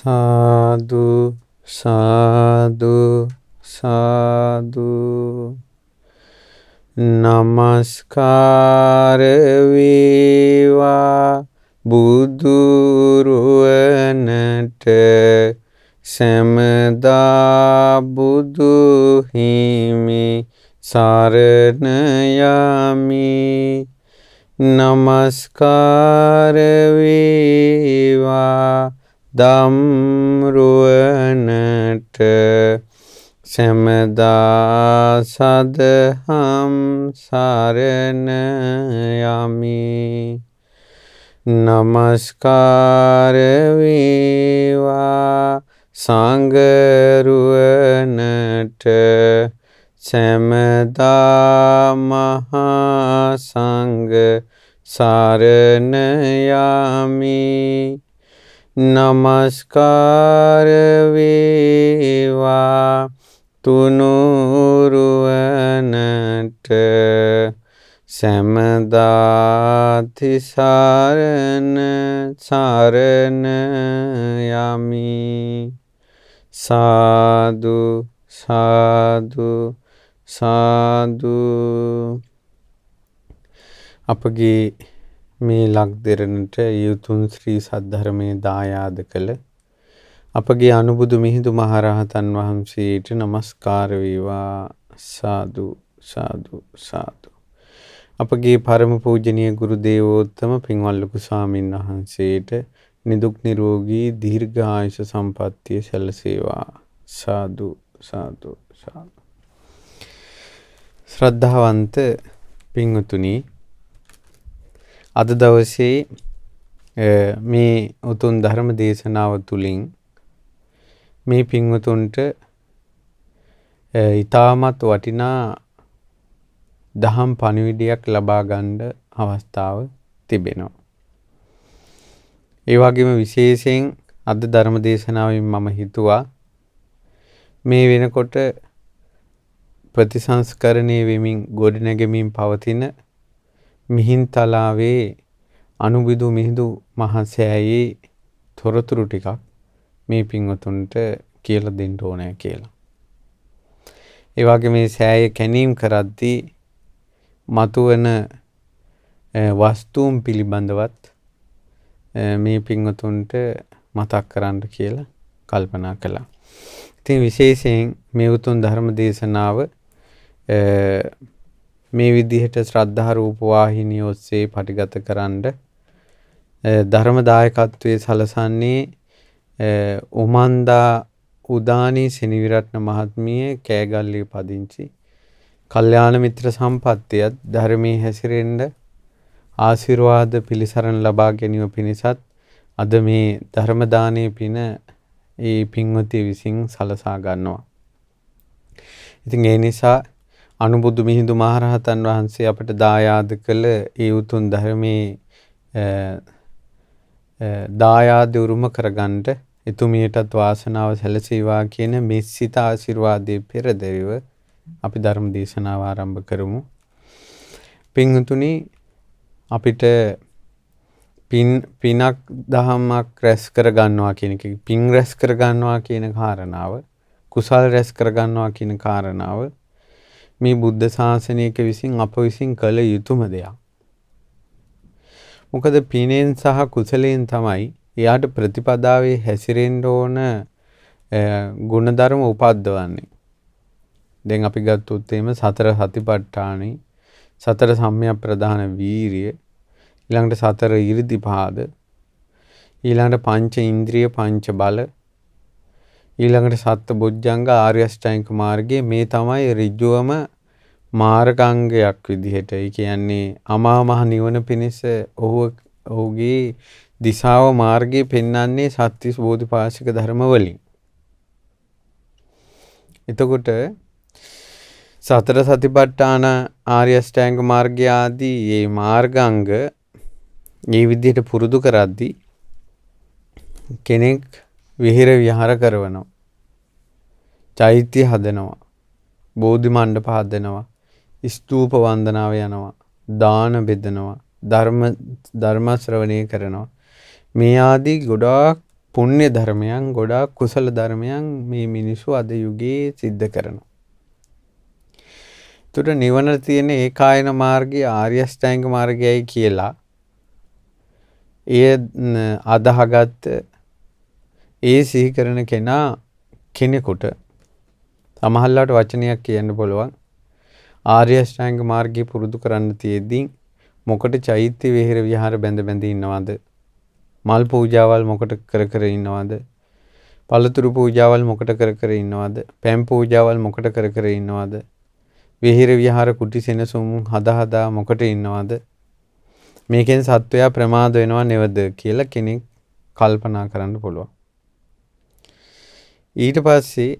සාදු සාදු සාදු නමස්කාර වේවා බුදුරුවනට සැමදා බුදු හිමි සරණ යමි. නමස්කාර වේවා ධම්රුවනට සැමදා සදහම් සරණ යමි. නමස්කාර වේවා සංඝරුවනට සැමදා මහා සංඝ සරණ යමි. නමස්කාර වේවා තුනුරුවනට සැමදා තිසරණ සරණ යමි. සාදු සාදු සාදු. අපගේ මේ ලක්දෙරණට යුතුන් ශ්‍රී සද්ධර්මයේ දායාද කළ අපගේ අනුබුදු මිහිඳු මහරහතන් වහන්සේට නමස්කාර වේවා. සාදු සාදු සාදු. අපගේ පරම පූජනීය ගුරු දේවෝත්තම පින්වත් ලොකු ස්වාමීන් වහන්සේට නිදුක් නිරෝගී දීර්ඝායුෂ සම්පන්නිය සැලසේවා. සාදු සාදු සාදු. ශ්‍රද්ධාවන්ත පින්වතුනි, අද දවසේ මේ උතුම් ධර්ම දේශනාව තුළින් මේ පින්වතුන්ට ඊටමත් වටිනා දහම් පණිවිඩයක් ලබා ගන්න අවස්ථාව තිබෙනවා. ඒ වගේම විශේෂයෙන් අද ධර්ම දේශනාවෙන් මම හිතුවා මේ වෙනකොට ප්‍රතිසංස්කරණය වෙමින් ගොඩනැගෙමින් පවතින මිහින්තලාවේ අනුබුදු මිහිඳු මහසෑයේ තොරතුරු ටිකක් මේ පින්වතුන්ට කියලා දෙන්න ඕනෑ කියලා. ඒ වගේ මේ සෑය කැණීම් කරද්දී මතුවන වස්තුන් පිළිබඳවත් මේ පින්වතුන්ට මතක් කරන්න කියලා කල්පනා කළා. ඉතින් විශේෂයෙන් මේ උතුම් ධර්ම දේශනාව මේ විදිහට ශ්‍රද්ධා රූප වාහිනිය ඔස්සේ පටිගත කරන්න ධර්ම දායකත්වයේ සලසන්නේ උමන්දා උදානී සෙනවිරත්න මහත්මිය කෑගල්ලේ පදිංචි කල්යාණ මිත්‍ර සම්පත්තියත් ධර්මයේ හැසිරෙන්න ආශිර්වාද පිළිසරණ ලබා ගැනීම පිණිසත් අද මේ ධර්ම දානයේ පින ඒ පින්වතිය විසින් සලසා ගන්නවා. ඉතින් ඒ නිසා අනුබුදු මිහිඳු මහරහතන් වහන්සේ අපට දායාද කළ ඒ උතුම් ධර්මයේ දායාද උරුම කරගන්නට එතුමියටත් වාසනාව සැලසේවා කියන මෙසිත ආශිර්වාදයේ පෙරදරිව අපි ධර්ම දේශනාව ආරම්භ කරමු. පින්තුනි, අපිට පිනක් දහමක් රැස් කර ගන්නවා කියන එක, පින් රැස් කර ගන්නවා කියන කාරණාව, කුසල් රැස් කර ගන්නවා කියන කාරණාව මේ බුද්ධ ශාසනයක විසින් අප විසින් කළ යුතුම දෙයක්. මොකද පිනෙන් සහ කුසලයෙන් තමයි එයාට ප්‍රතිපදාවේ හැසිරෙන්න ඕන ගුණධර්ම උපද්දවන්නේ. දැන් අපි ගත්තොත් එහෙම සතර සතිපට්ඨානෙ, සතර සම්‍යක් ප්‍රදාන වීරිය, ඊළඟට සතර ඉරිදිපාද, ඊළඟට පංච ඉන්ද්‍රිය පංච බල, ඊළඟට සත්ත බොජ්ජංග ආර්ය අෂ්ටාංගික මාර්ගයේ මේ තමයි ඍජුවම මාර්ගාංගයක් විදිහට. ඒ කියන්නේ අමා මහ නිවන පිණිස ඔහුගේ දිශාව මාර්ගයේ පෙන්වන්නේ සත්‍තිස් බෝධිපාශික ධර්ම වලින්. එතකොට සතර සතිපට්ඨාන ආර්ය අෂ්ටාංග මාර්ගය ආදී මේ මාර්ගාංග මේ විදිහට පුරුදු කරද්දී කෙනෙක් විහෙර විහාර කරනවා, චෛත්‍ය හදනවා, බෝධි මණ්ඩප හදනවා, ස්තූප වන්දනාව යනවා, දාන බෙදනවා, ධර්ම ශ්‍රවණය කරනවා. මේ ආදී ගොඩාක් පුණ්‍ය ධර්මයන් ගොඩාක් කුසල ධර්මයන් මේ මිනිස්සු අද යුගයේ සිද්ධ කරනවා. ඒතර නිවන තියෙන ඒකායන මාර්ගය ආර්ය අෂ්ටාංග මාර්ගයයි කියලා ඒ අදහගත්ත ඒ සිහි කරන කෙනෙකුට සමහරවිට වචනයක් කියන්න පුළුවන් ආර්ය අෂ්ටාංග මාර්ගය පුරුදු කරන්න තියෙද්දී මොකට චෛත්‍ය විහෙර විහාර බැඳ ඉන්නවද? මල් පූජාවල් මොකට කර ඉන්නවද? පළතුරු පූජාවල් මොකට කර ඉන්නවද? පැන් පූජාවල් මොකට කර ඉන්නවද? විහෙර විහාර කුටි සෙනසුන් හදා මොකට ඉන්නවද? මේකෙන් සත්වයා ප්‍රමාද වෙනව නෙවද කියලා කෙනෙක් කල්පනා කරන්න පුළුවන්. ඊට පස්සේ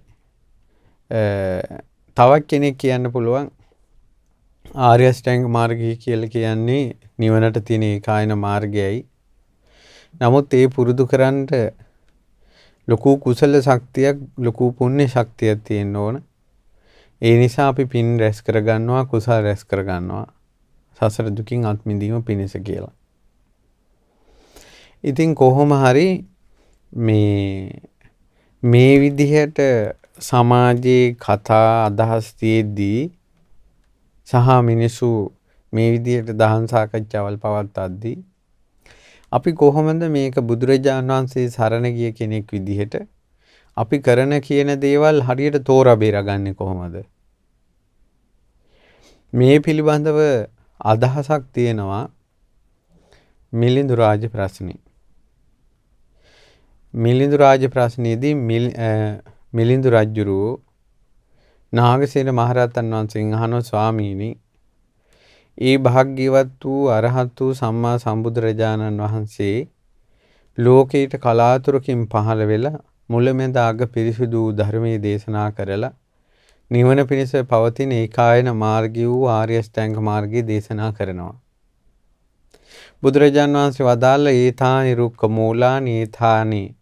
තවත් කෙනෙක් කියන්න පුළුවන් ආර්ය අෂ්ටාංග මාර්ගය කියලා කියන්නේ නිවනට තියෙන ඒකායන මාර්ගයයි. නමුත් ඒ පුරුදු කරන්න ලොකු කුසල ශක්තියක් ලොකු පුණ්‍ය ශක්තියක් තියෙන්න ඕන. ඒ නිසා අපි පින් රැස් කරගන්නවා කුසල රැස් කරගන්නවා සසර දුකින් අත් මිදීම පිණිස කියලා. ඉතින් කොහොම හරි මේ විදිහට සමාජයේ කතා අදහස් තියේදී සහ මිනිසු මේ විදිහට දහම් සාකච්ඡාවල් පවත්වද්දී අපි කොහොමද මේක බුදුරජාණන් වහන්සේ සරණ ගිය කෙනෙක් විදිහට අපි කරන කියන දේවල් හරියට තෝරා බේරගන්නේ කොහොමද? මේ පිළිබඳව අදහසක් තියෙනවා මිලිඳු රාජ ප්‍රශ්නේ. මිලිඳු රාජ ප්‍රශ්නයේදී මිලිඳු රජුරෝ නාගසේන මහරහතන් වහන්සේගෙන් අහනවා ස්වාමීනි ඒ භාග්‍යවත් වූ අරහත් වූ සම්මා සම්බුදුරජාණන් වහන්සේ ලෝකයට කලාතුරකින් පහළ වෙලා මුලමෙද අග පිරිසිදු වූ ධර්මයේ දේශනා කරලා නිවන පිණිස පවතින ඒකායන මාර්ගය වූ ආර්ය අෂ්ටාංග මාර්ගය දේශනා කරනවා. බුදුරජාණන් වහන්සේ වදාළ ඒතානි රුක්ඛ මූලානි ඒතානි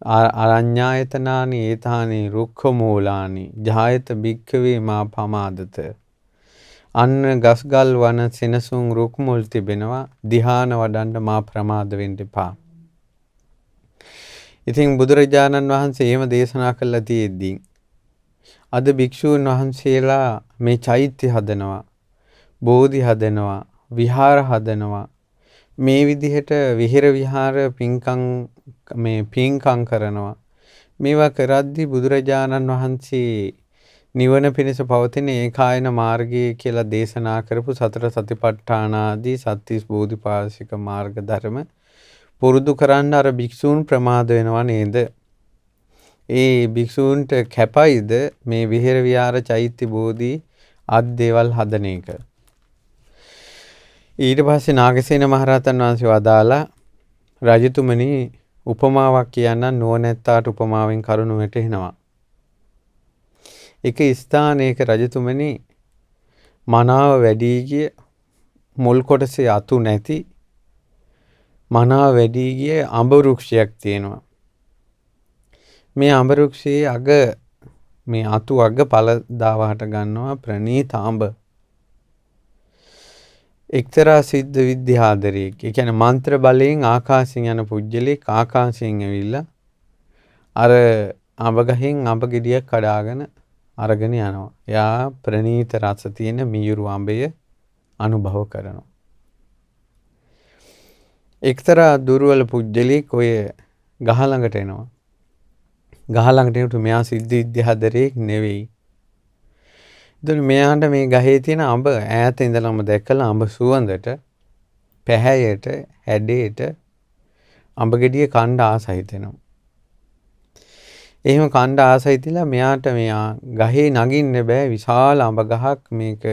අරඤ්ඤායතනානි ඒතානි රුක්ඛ මූලානි ජායත භික්ඛවේ මා පමාදත. අන්න ගස්ගල් වන සෙනසුන් රුක් මුල් තිබෙනවා ධ්‍යාන වඩන්න මා ප්‍රමාද වෙන්න එපා. ඉතින් බුදුරජාණන් වහන්සේ එහෙම දේශනා කළා තියෙද්දී අද භික්ෂූන් වහන්සේලා මේ චෛත්‍ය හදනවා බෝධි හදනවා විහාර හදනවා මේ විදිහට විහෙර විහාර පින්කම් කරනවා. මේවා කරද්දී බුදුරජාණන් වහන්සේ නිවන පිණිස පවතින ඒකායන මාර්ගය කියලා දේශනා කරපු සතර සතිපට්ඨානාදී සත්‍තිස් බෝධිපාශික මාර්ග ධර්ම පුරුදු කරන්න අර භික්ෂූන් ප්‍රමාද වෙනවා නේද? ඒ භික්ෂූන්ට කැපයිද මේ විහෙර විහාර චෛත්‍ය බෝධි ආදී දේවල් හදන එක? ඊට පස්සේ නාගසේන මහරහතන් වහන්සේ වදාලා රජතුමනි උපමාවක් කියන්න නුවණැත්තාට උපමාවෙන් කරුණු වැටහෙනවා. එක ස්ථානයක රජතුමනි මනාව වැඩි ගිය මුල් කොටසේ අතු නැති මනාව වැඩි ගිය අඹ වෘක්ෂයක් තියෙනවා. මේ අඹ වෘක්ෂයේ අග මේ අතු අග පළදාව හට ගන්නවා ප්‍රණීත අඹ. එක්තරා සිද්ධ විද්‍යාධරයෙක් ඒ කියන්නේ මන්ත්‍ර බලයෙන් ආකාශයෙන් යන පුජ්‍යලෙක් ආකාශයෙන් ඇවිල්ලා අර අඹ ගහෙන් අඹ ගෙඩියක් කඩාගෙන අරගෙන යනවා. එයා ප්‍රණීත රස තියෙන මියුරු අඹය අනුභව කරනවා. එක්තරා දුර්වල පුජ්‍යලෙක් ඔය ගහ ළඟට එනවා. ගහ ළඟට එනකොට මෙයා සිද්ධ විද්‍යාධරයෙක් නෙවෙයි. ඉතින් මෙයාට මේ ගහේ තියෙන අඹ ඈත ඉඳලම දැකලා අඹ සුවඳට, පැහැයට, හැඩයට අඹ ගෙඩිය කණ්ඩ ආස හිතෙනවා. එහෙම කණ්ඩ ආස හිතිලා මෙයාට මෙයා ගහේ නගින්න බෑ විශාල අඹ ගහක් මේක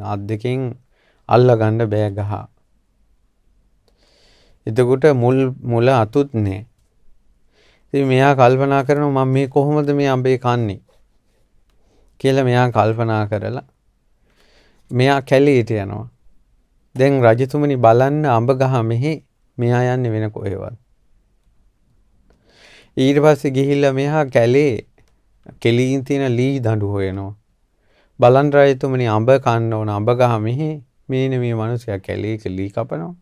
අත් දෙකෙන් අල්ල ගන්න බෑ ගහ. එතකොට මුල අතුත් නෑ. ඉතින් මෙයා කල්පනා කරනවා මම මේ කොහොමද මේ අඹේ කන්නේ කියලා මෙයා කල්පනා කරලා මෙයා කැලේට යනවා. දැන් රජතුමනි බලන්න අඹ ගහ මෙහි මෙයා යන්නේ වෙන කොහෙවත්. ඊට පස්සේ ගිහිල්ලා මෙහා කෙලින් තියෙන ලී දඬු හොයනවා. බලන් රජතුමනි අඹ කන්න ඕන අඹ ගහ මෙහි මේ මිනිසයා කැලේක ලී කපනවා.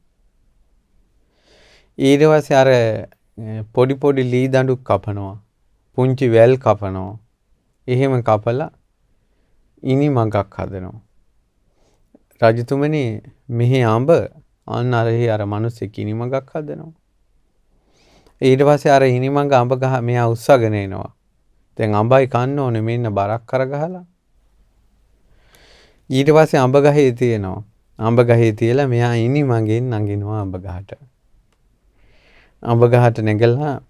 ඊට පස්සේ අර පොඩි පොඩි ලී දඬු කපනවා. පුංචි වැල් කපනවා. එහෙම කපලා ඉනි මඟක් හදනවා. රජතුමනි මෙහි අඹ අන්න අර මිනිස්සෙක් ඉනි මඟක් හදනවා. ඊට පස්සේ අර ඉනි මඟ අඹ ගහ මෙයා උස්සගෙන එනවා. දැන් අඹයි කන්න ඕනේ මෙන්න බරක් කරගහලා. ඊට පස්සේ අඹ ගහේ තියෙනවා. අඹ ගහේ තියලා මෙයා ඉනි මඟෙන් නගිනවා අඹ ගහට. අඹ ගහට නැගලා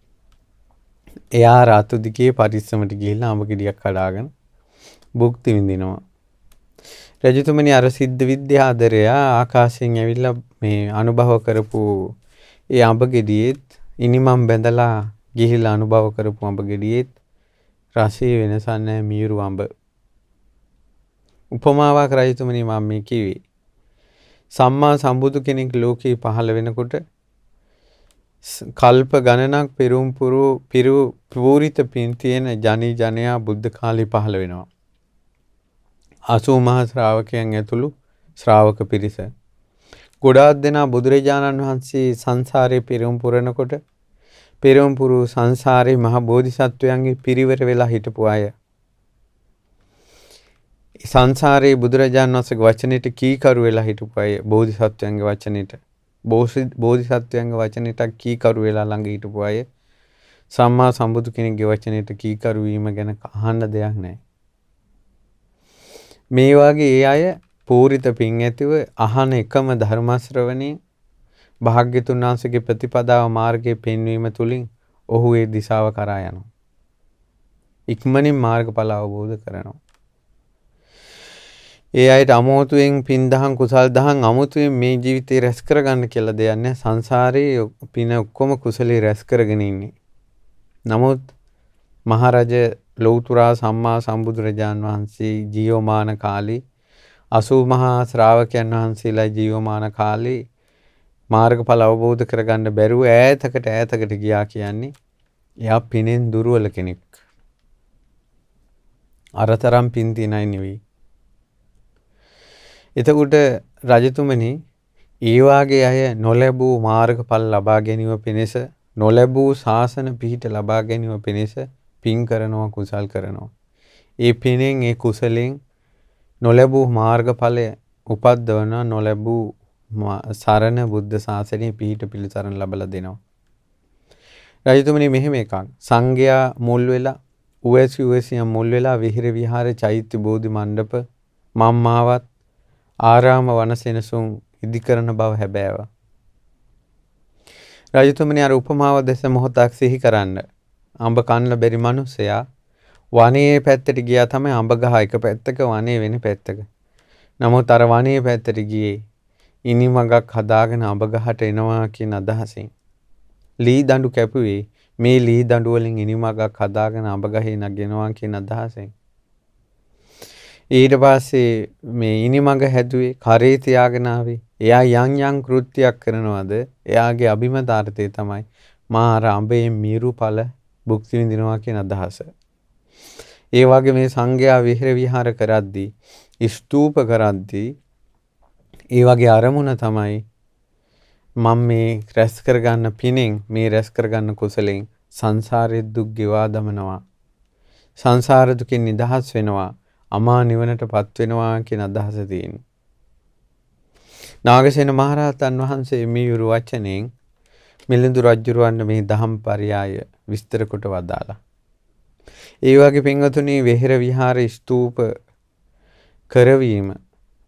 එයා රාතු දිගේ පරිස්සමට ගිහිල්ලා අඹ ගෙඩියක් කඩාගෙන භුක්ති විඳිනවා. රජතුමනි අර සිද්ධ විද්‍යාදරයා ආකාශයෙන් ඇවිල්ලා මේ අනුභව කරපු ඒ අඹ ගෙඩියෙත් ඉනිමම් බැඳලා ගිහිල්ලා අනුභව කරපු අඹ ගෙඩියෙත් රසයේ වෙනසක් නැහැ මීරු අඹ. උපමාවක් රජතුමනි මම මේ කිව්වේ. සම්මා සම්බුදු කෙනෙක් ලෝකේ පහළ වෙනකොට කල්ප ගණනක් පූරිත පින් තියෙන ජනී ජනයා බුද්ධ කාලේ පහළ වෙනවා. 80 මහා ශ්‍රාවකයන් ඇතුළු ශ්‍රාවක පිරිස. ගොඩාක් දෙනා බුදුරජාණන් වහන්සේ සංසාරේ පෙරම් පුරනකොට පෙරම් පුරු සංසාරේ මහ බෝධිසත්වයන්ගේ පිරිවර වෙලා හිටපු අය. සංසාරේ බුදුරජාණන් වහන්සේගේ වචනෙට කීකරු වෙලා හිටපු අය බෝධිසත්වයන්ගේ වචනෙට. බෝධිසත්වයන්ගේ වචනෙට කීකරු වෙලා ළඟ හිටපු අය සම්මා සම්බුදු කෙනෙක්ගේ වචනෙට කීකරු වීම ගැන අහන්න දෙයක් නැහැ. මේ වගේ ඒ අය පූරිත පින් ඇතිව අහන එකම ධර්ම ශ්‍රවණේ භාග්‍යතුන් වහන්සේගේ ප්‍රතිපදාව මාර්ගයේ පෙන්වීම තුලින් ඔහු ඒ දිශාව කරා යනවා. ඉක්මනින් මාර්ගඵල අවබෝධ කරනවා. ඒ අයට අමෝතුවෙන් පින් දහම් කුසල් දහම් අමුතුවෙන් මේ ජීවිතේ රැස් කරගන්න කියලා දෙයක් නැහැ. සංසාරේ පින ඔක්කොම කුසලේ රැස් කරගෙන ඉන්නේ. නමුත් මහරජ ලෞතුරා සම්මා සම්බුදුරජාන් වහන්සේ ජීවමාන කාලේ 80 මහා ශ්‍රාවකයන් වහන්සේලා ජීවමාන කාලේ මාර්ගඵල අවබෝධ කරගන්න බැරුව ඈතකට ගියා කියන්නේ එයා පිනෙන් දුර්වල කෙනෙක්. අරතරම් පින් තියනයි නෙවෙයි. එතකොට රජතුමනි ඒ වාගේ අය නොලැබූ මාර්ගඵල ලබා ගැනීම පිණිස නොලැබූ ශාසන පිහිට ලබා ගැනීම පිණිස පින් කරනවා කුසල් කරනවා. ඒ පිනෙන් ඒ කුසලෙන් නොලැබූ මාර්ගඵලය උපද්දවන නොලැබූ සරණ බුද්ධ ශාසනයේ පිහිට පිළිසරණ ලබලා දෙනවා. රජතුමනි මෙහෙම එකක් සංඝයා මුල් වෙලා උවැසියන් මුල් වෙලා විහෙර විහාර චෛත්‍ය බෝධි මණ්ඩප මම්මාවත් ආරාම වනසෙනසුන් ඉදි කරන බව හැබෑව. රජතුමනි අර උපමාව දැස මොහොතක් සිහි කරන්න. අඹ කන්න බැරි මිනිසයා වනයේ පැත්තට ගියා තමයි අඹ ගහ එක පැත්තක වනයේ වෙන පැත්තක. නමුත් අර වනයේ පැත්තට ගියේ ඉනි මඟක් හදාගෙන අඹ ගහට එනවා කියන අදහසින්. ලී දඬු කැපුවේ මේ ලී දඬු වලින් ඉනි මඟක් හදාගෙන අඹ ගහේ නගිනවා කියන අදහසෙන්. ඊට පස්සේ මේ ඉනි මඟ හැදුවේ කරේ තියාගෙන ආවේ. එයා යම් කෘත්‍යයක් කරනවද එයාගේ අභිමතාර්ථය තමයි මා අර අඹේ මීරු ඵල භුක්ති විඳිනවා කියන අදහස. ඒ වගේ මේ සංඝයා විහෙර විහාර කරද්දී ස්තූප කරද්දී ඒ වගේ අරමුණ තමයි මම මේ රැස් කරගන්න පිනෙන් මේ රැස් කරගන්න කුසලෙන් සංසාරේ දුක් ගෙවා දමනවා. සංසාර දුකින් නිදහස් වෙනවා. අමා නිවනටපත් වෙනවා කියන අදහස තියෙනවා. නාගසේන මහරහතන් වහන්සේ මේ යුරු වචනෙන් මිලිඳු රජුරවන්න මේ දහම් පරයය විස්තර කොට වදාලා. ඒ වගේ පින්වතුනි වෙහෙර විහාර ස්තූප කරවීම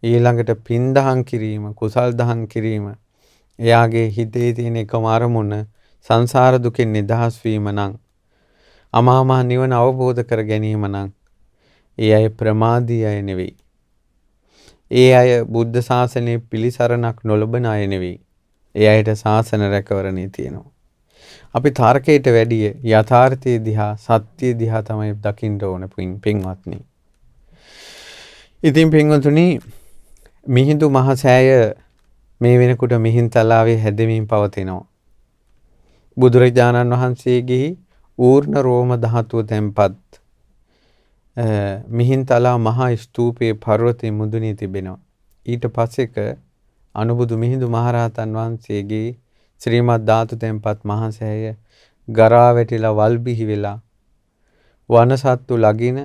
ඊළඟට පින් දහම් කිරීම කුසල් දහම් කිරීම එයාගේ හිතේ තියෙන එකම අරමුණ සංසාර දුකෙන් නිදහස් වීම නම් අමා මහ නිවන අවබෝධ කර ගැනීම නම් ඒ අය ප්‍රමාදී අය නෙවෙයි. ඒ අය බුද්ධ ශාසනයේ පිළිසරණක් නොලබන අය නෙවෙයි. ඒ අයට ශාසන රැකවරණේ තියෙනවා. අපි තර්කයට වැඩිය යථාර්ථයේ දිහා සත්‍ය දිහා තමයි දකින්න ඕන පින්වත්නි. ඉතින් පින්වතුනි මිහිඳු මහසෑය මේ වෙනකොට මිහින්තලාවේ හැදෙමින් පවතිනවා. බුදුරජාණන් වහන්සේගේ ඌර්ණ රෝම ධාතුව තැන්පත් මිහින්තලා මහා ස්තූපයේ පර්වතයේ මුදුනේ තිබෙනවා. ඊට පස්සේක අනුබුදු මිහිඳු මහරහතන් වහන්සේගේ ශ්‍රීමත් ධාතු තෙම්පත් මහසෑය ගරා වැටිලා වල් බිහි වෙලා වනසත්තු ලගින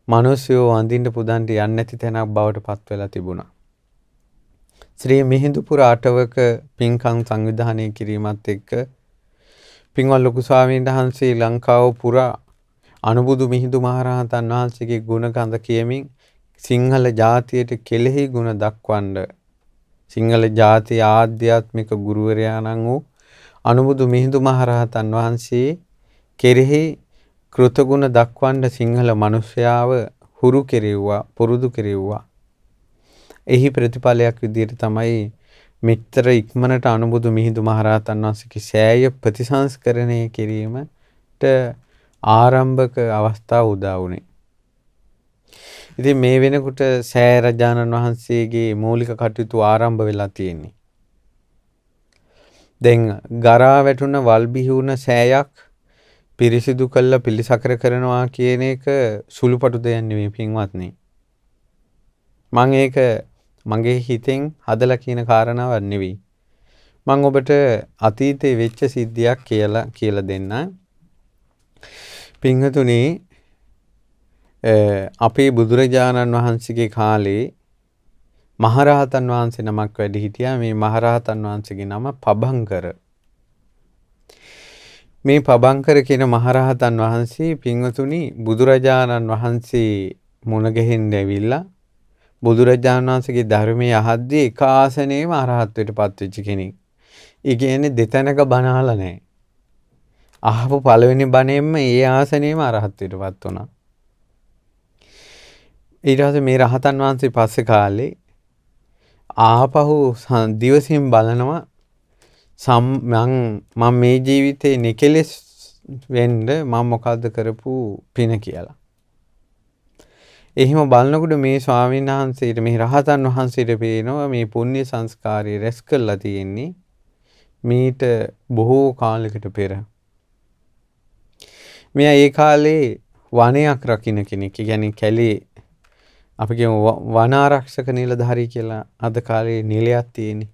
මිනිස්සුયો වඳින්න පුදන්ට යන්නේ නැති තැනක් බවට පත් වෙලා තිබුණා. ශ්‍රී මිහිඳුපුර අටවක පින්කම් සංවිධානය කිරීමත් එක්ක පින්වත් ලොකු ස්වාමීන් වහන්සේ ලංකාව පුරා අනුබුදු මිහිඳු මහරහතන් වහන්සේගේ ගුණ කඳ කියමින් සිංහල ජාතියට කෙලෙහි ගුණ දක්වන්න සිංහල ජාතිය ආධ්‍යාත්මික ගුරුවරයාණන් වූ අනුබුදු මිහිඳු මහරහතන් වහන්සේ කෙරෙහි කෘතගුණ දක්වන්න සිංහල මිනිස්යාව හුරු කෙරෙව්වා පුරුදු කෙරෙව්වා. එහි ප්‍රතිඵලයක් විදිහට තමයි මෙතර ඉක්මනට අනුබුදු මිහිඳු මහරහතන් වහන්සේගේ සෑය ප්‍රතිසංස්කරණය කිරීමට ආරම්භක අවස්ථාව උදා වුණේ. ඉතින් මේ වෙනකොට සෑය රජාණන් වහන්සේගේ මූලික කටයුතු ආරම්භ වෙලා තියෙන්නේ. දැන් ගරා වැටුණ වල් බිහි වුණ සෑයක් පිරිසිදු කළා පිළිසකර කරනවා කියන එක සුළුපටු දෙයක් නෙවෙයි පින්වත්නි. මම ඒක මගේ හිතෙන් හදලා කියන කාරණාවක් නෙවෙයි. මම ඔබට අතීතයේ වෙච්ච සිද්ධියක් කියලා දෙන්න. පින්වතුනි අපේ බුදුරජාණන් වහන්සේගේ කාලේ මහරහතන් වහන්සේ නමක් වැඩ හිටියා. මේ මහරහතන් වහන්සේගේ නම පබංකර. මේ පබංකර කියන මහරහතන් වහන්සේ පින්වතුනි බුදුරජාණන් වහන්සේ මුණ ගැහෙන්න ඇවිල්ලා බුදුරජාණන් වහන්සේගේ ධර්මයේ අහද්දී එක ආසනේම අරහත්ත්වයට පත්වෙච්ච කෙනෙක්. ඒ කියන්නේ දෙතැනක බණ අහලා නැහැ. අහපු පළවෙනි බණෙන්ම ඒ ආසනේම අරහත්ත්වයට පත් වුණා. ඊට පස්සේ මේ රහතන් වහන්සේ පස්සේ කාලේ ආපහු දිවසින් බලනවා මම මේ ජීවිතේ නිකලෙස් වෙන්න මම මොකද්ද කරපු පින කියලා. එහෙම බලනකොට මේ ස්වාමීන් වහන්සේට මේ රහතන් වහන්සේට පේනවා මේ පුණ්‍ය සංස්කාරය රැස් කරලා තියෙන්නේ මීට බොහෝ කාලයකට පෙර. මෙයා ඒ කාලේ වනයක් රකින්න කෙනෙක්. ඒ කියන්නේ කැලේ අපි කියමු වන ආරක්ෂක නිලධාරී කියලා අද කාලේ නිලයක් තියෙන්නේ.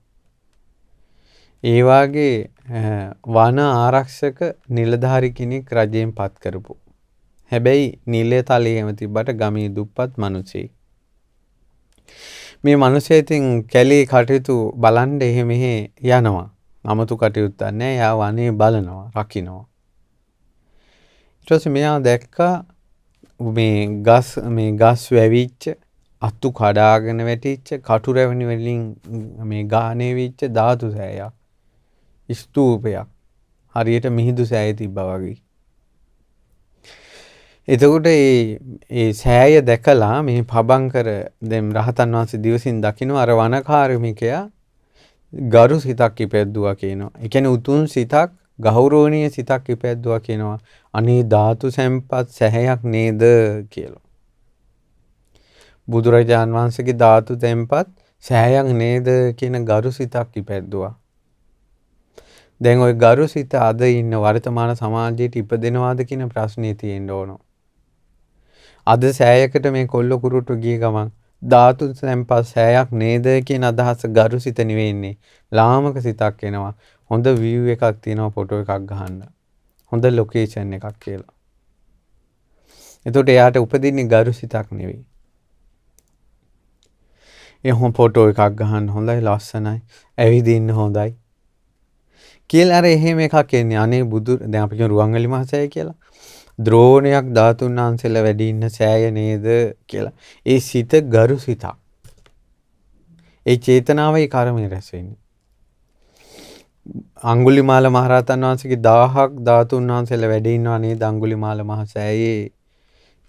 ඒ වාගේ වන ආරක්ෂක නිලධාරී කෙනෙක් රජයෙන් පත් කරපු. හැබැයි නිලයේ තලයේම තිබ්බට ගමේ දුප්පත් මිනිසෙක්. මේ මිනිසයා ඉතින් කැලේ කටයුතු බලන්න එහෙ මෙහෙ යනවා. අමතු කටයුත්තක් නැහැ. යා වනේ බලනවා, රකින්නවා. ඊට පස්සේ මෙයා දැක්කා මේ ගස් වැවිච්ච, අතු කඩාගෙන වැටිච්ච, කටු රැවණි වලින් මේ ගානේ වෙච්ච ධාතු සෑයක්. ස්තූපයක්. හරියට මිහිඳු සෑය තිබ්බා වගේ. එතකොට ඒ සෑය දැකලා මේ පබංකර දැන් රහතන් වහන්සේ දිවසින් දකින්න අර වනකාර්මිකයා ගරු සිතක් ඉපැද්දුවා කියනවා. ඒ කියන්නේ උතුම් සිතක්, ගෞරවණීය සිතක් ඉපැද්දුවා කියනවා. අනේ ධාතු සම්පත් සෑයක් නේද කියලා. බුදුරජාන් වහන්සේගේ ධාතු සම්පත් සෑයක් නේද කියන ගරු සිතක් ඉපැද්දුවා. දැන් ওই ගරු සිත අද ඉන්න වර්තමාන සමාජයට ඉපදෙනවාද කියන ප්‍රශ්නේ තියෙන්න ඕන. අද සෑයකට මේ කොල්ල කුරුට්ටු ගිය ගමන් ධාතු සම්පත් සෑයක් නේද කියන අදහස ගරු සිත නෙවෙන්නේ. ලාමක සිතක් එනවා. හොඳ view එකක් තියෙනවා ෆොටෝ එකක් ගහන්න. හොඳ ලොකේෂන් එකක් කියලා. එතකොට එයාට උපදින්නේ ගරු සිතක් නෙවෙයි. එහෙනම් ෆොටෝ එකක් ගහන්න හොඳයි, ලස්සනයි, ඇවිදින්න හොඳයි. කියලා අර එහෙම එකක් එන්නේ. අනේ බුදු දැන් අපි කියන රුවන්වැලි මහසෑය කියලා. ද්‍රෝණයක් ධාතුන් වහන්සේලා වැඩි ඉන්න සෑය නේද කියලා. ඒ සිත ගරු සිතක්. ඒ චේතනාවයි කර්මය රැස් වෙන්නේ. අඟුලිමාල මහරහතන් වහන්සේගේ 1000ක් ධාතුන් වහන්සේලා වැඩ ඉන්නවා නේද අඟුලිමාල මහසෑයේ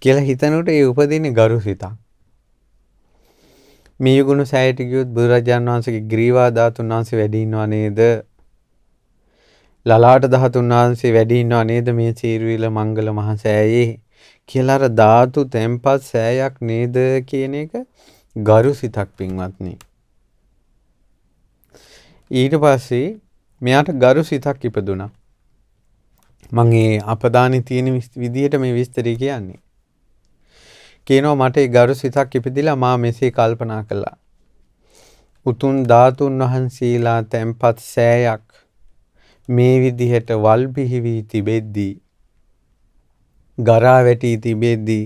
කියලා හිතනකොට ඒ උපදින්නේ ගරු සිතක්. මේ ගුණ සෑයට ගියොත් බුදුරජාණන් වහන්සේගේ ග්‍රීවා ධාතුන් වහන්සේ වැඩ ඉන්නවා නේද? ලලාට ධාතුන් වහන්සේ වැඩ ඉන්නවා නේද මේ සීරුවිල මංගල මහසෑයේ කියලා අර ධාතු තෙම්පත් සෑයක් නේද කියන එක ගරු සිතක් පින්වත්නි. ඊට පස්සේ මෙයාට ගරු සිතක් ඉපදුණා. මම ඒ අපදානේ තියෙන විදිහට මේ විස්තරය කියන්නේ. කියනවා මට ඒ ගරු සිතක් ඉපදිලා මා මෙසේ කල්පනා කළා. උතුම් ධාතුන් වහන්සේලා තෙම්පත් සෑයක් මේ විදිහට වල් පිහිවි තිබෙද්දී ගරා වැටී තිබෙද්දී